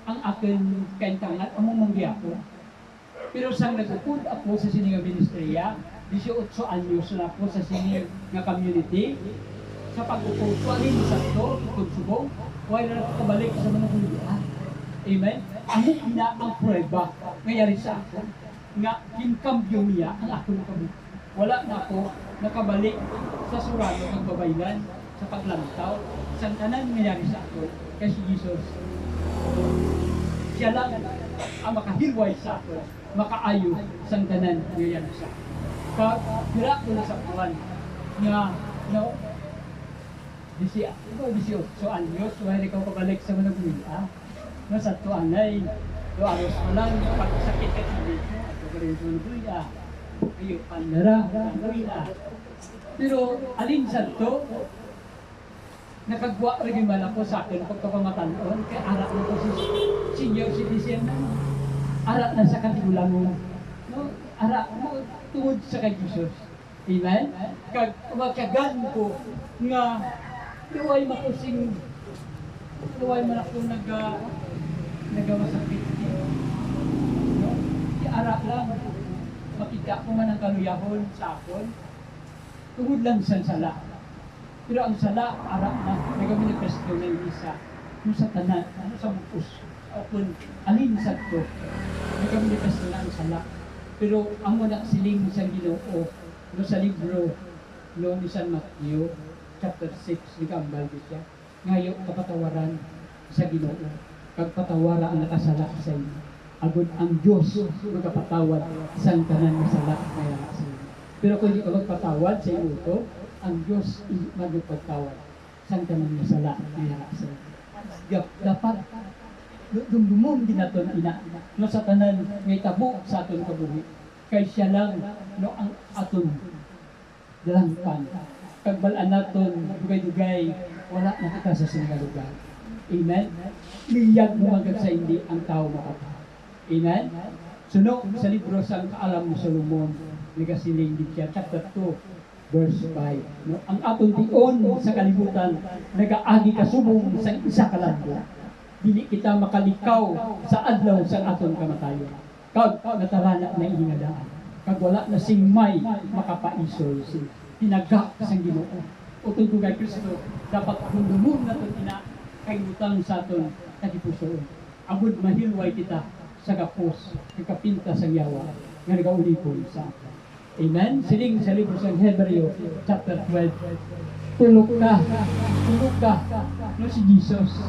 ang akin kaintangan, among manggi ako. Pero sang nagupod ako sa sininga ministeriya, 18 anyos na ako sa sining nga community. Sa pag-upod ko, alin sa ito, itong subong, huwag na nakabalik sa mga kulihan. Amen? Ano na ang prueba nangyari sa ako? Nga, kinkambyo niya ang ako nakabuti. Wala na ako nakabalik sa surano ng babaylan, sa paglantaw, sa tanan nangyari sa ako. Kasi Jesus, siya lang ang makahilway sa ako, makaayo sa tanan nangyari sa ako. Kaya, ko na sa kuwan nga, no, 18 anyos, wala ikaw pabalik sa managmula. No, sa tuanay, aros mo lang, pag-sakit ka sa dito, at pagkaroon sa managmula, kayo pandara, managmula. Pero, alin sa ito, nakagwa rin man ako sa akin pagkapamatanon, kaya arak na ko si senior citizen na, arak na sa katigulang mo, no, arak mo, tungod sa kay Jesus. Amen? Kagwakagan ko nga luway makusing luway man ako nagamasakit. No? Iara lang makita ko man ang kaluyahon sa akon tungod lang sa sala. Pero ang sala, ara na nagamanifesto na yung isa no sa tanan, ano sa bukos o kung alin sa ito nagamanifesto na ang sala. Pero ang muna siling sa Ginoo no sa libro no ni San Matthew chapter 6 ni Kambal siya ngayon kapatawaran sa Ginoo kag patawara ang nakasala sa iyo agud ang Dios magapatawad sa tanan nga sala nga yara sa imo. Pero kung di ka magpatawad sa imo, ang Dios magpatawad sa tanan nga sala nga yara sa imo. Dapat dumdumon din naton ina no sa tanan nga tabo sa aton kabuhi kay siya lang no ang aton dalangpan kag bal-an naton dugay-dugay wala na kita sa singa lugar. Amen. Liyag mo magad sa hindi ang tao makapa. Amen. Suno sa libro sa Kaalam ni Solomon nagasiling din siya chapter 2 verse 5 no ang aton dion sa kalibutan nagaagi kasubong sa isa ka landwa. Dili kita makalikaw sa adlaw sa aton kamatayon. Kag natarana na ihingadaan. Kag wala na sing may makapaisol si tinaga sa Ginoo. Utod ko kay Kristo dapat hundumon naton ina kay utang sa aton kagipusoon. Agud mahilway kita sa gapos kapinta sa yawa nga nagaulipon sa aton. Amen. Siling sa libro sa Hebreo chapter 12. Tulog ka no si Jesus.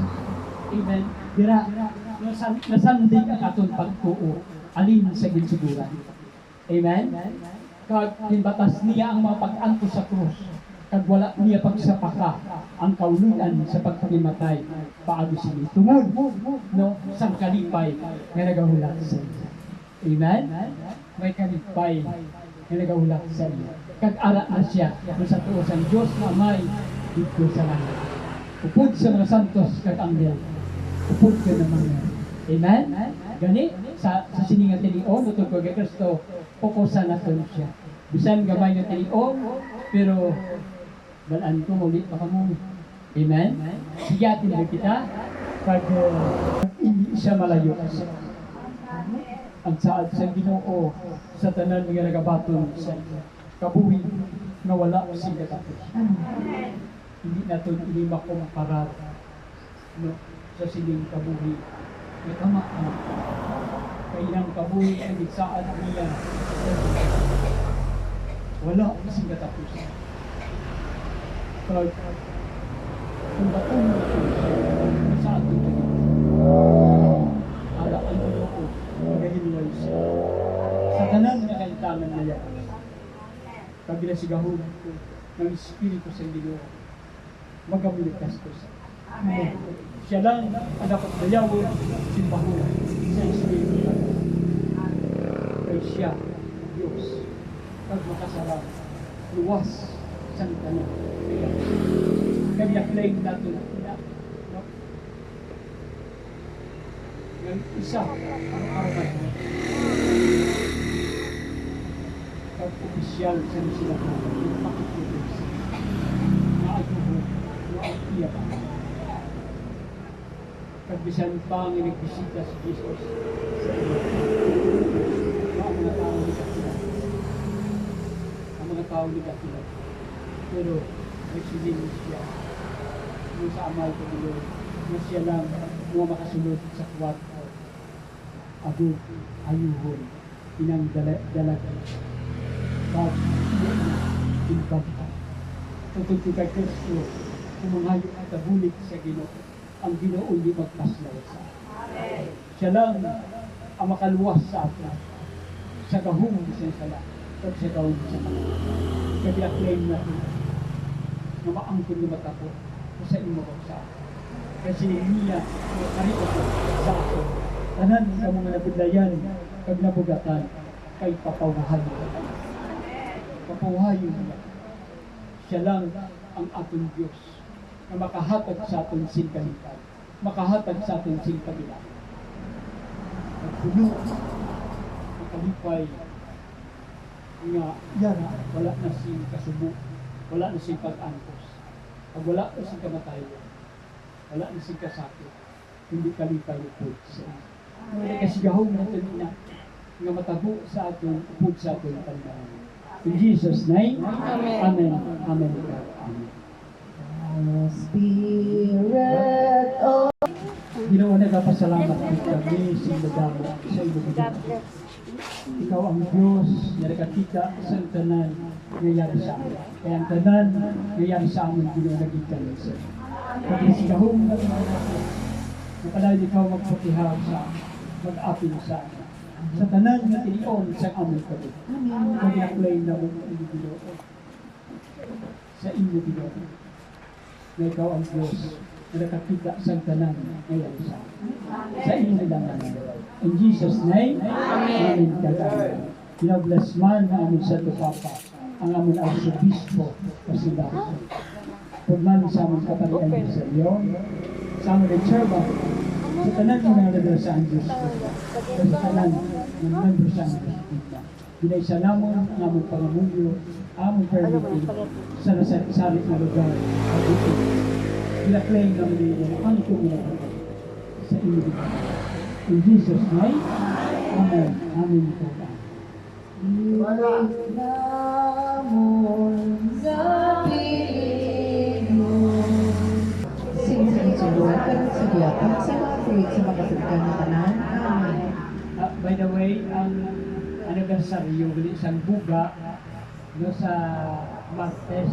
Amen. Dira, nasandi ang aton pagtuo, alin sa ginsuguran. Amen. Kag batas niya ang mga pag-anto sa krus. Kag wala niya pagsapaka ang kauluyan sa pagpakimatay paagi sini. Tungod, no, sang kalipay nga nagahulat sa iya. Amen. May kalipay nga nagahulat sa iya. Kag ara na siya no sa tuo sang Dios na may dito sa langit. Upod sa mga santos kag anghel. Upod ka naman yan. Amen? Gani, sa siningan tilion, utod ko kay Kristo, pukusan natin siya. Bisan gamay ng tilion, pero balaan ko, ulit pa kamo. Amen? Sigatin na kita, pag hindi siya malayo. Ang saad sa Ginoo, sa tanan mga nagabaton sa kabuhi, na wala sing katapos. Hindi natin ilima kong parat. No? Sa siling kabuhi. May tama na. Kailang kabuhi ang igsaad niya. Wala kasing katapusan. Kung batong na ito sa ating ala ang Ginoo magahilway siya. Sa tanan na kaintanan na yan. Kabilasigahunan ko ng Espiritu sa Ginoo. Magamulikas ko sa siya lang ang dapat bayawon simbahon sa Espiritu. Kay siya, Diyos, pag makasarap, luwas sa tanan. Kaya claim natin na ng isa ang armay pag-opisyal sa sila yung pakitulis na ayuho na ang iya pa. Pagbisan pa ang inagbisita si Jesus sa iyo. Ang mga tao ni Kakilat. Ang mga tao ni Kakilat. Pero nagsilin siya. Nung sa amal ko dito, na siya lang mga makasunod sa kwarto. Ado, ayuhon, inang dalaga. Pag imbag. Tungkol ko kay Kristo, kumangayo at tabulik sa Ginoo. Ang Ginoo hindi magpaslaw sa atin. Siya lang ang makaluwas sa atin. Sa gahong sa sala. At sa gahong sa mga. Kaya claim natin na maangkon na matapos sa imo sa atin. Kasi niya karito sa atin. Tanan sa mga nabudlayan kag nabugatan kay papawahan. Papawahan niya. Siya lang ang ating Diyos na makahatag sa ating singkalitan, makahatag sa ating singkalitan. Nagpuno, makalipay, nga yan, wala na sing kasubo, wala na sing pag-angkos. Pag wala na sing kamatayon, wala na sing kasakit, hindi kalipay upod sa iyo. Wala kasigahong natin na nga matabo sa ating upod sa ating tandaan. In Jesus' name, Amen. Amen. Amen. Amen. Spirit of Ginoo, nagpapasalamat kami sa madamo sa iyo. Ikaw ang Diyos na nakakita sa tanan nangyayari sa amin. Kaya ang tanan nangyayari sa amin, Ginoo, naging kalis. Pati sigahong na pala ikaw magpatihaw sa amin. mag-apil sa amin. Sa tanan nga tinion sa aming kabut. Kaya-claim na mo ang inyo Ginoo. Sa inyo Ginoo. Na ikaw ang Diyos na nakakita sa tanan ngayon sa amin. Sa inyo lang. In Jesus' name, Amen. Amen. Pinabless man na amin sa Papa, ang amin arsobispo pasimbahan. Pagman sa aming kapalian sa Leon, sa aming serba, sa tanan ng nalagay sa ang Diyos ko, sa tanan ng member sa ang Diyos ko. Binaysa namon ang aming pangamulyo, aming permitin sa nasari na lugar at ito. Pinaklaim namin yung ang kuminagay sa inyo. In Jesus' name, Amen. Amen po. Iwalik namon sa piling mo. Sinisig Lord, karang sigyatan sa mga fruit sa makasagkan na tanan. Amen. By the way, ang anibersaryo, isang buga no, sa Martes,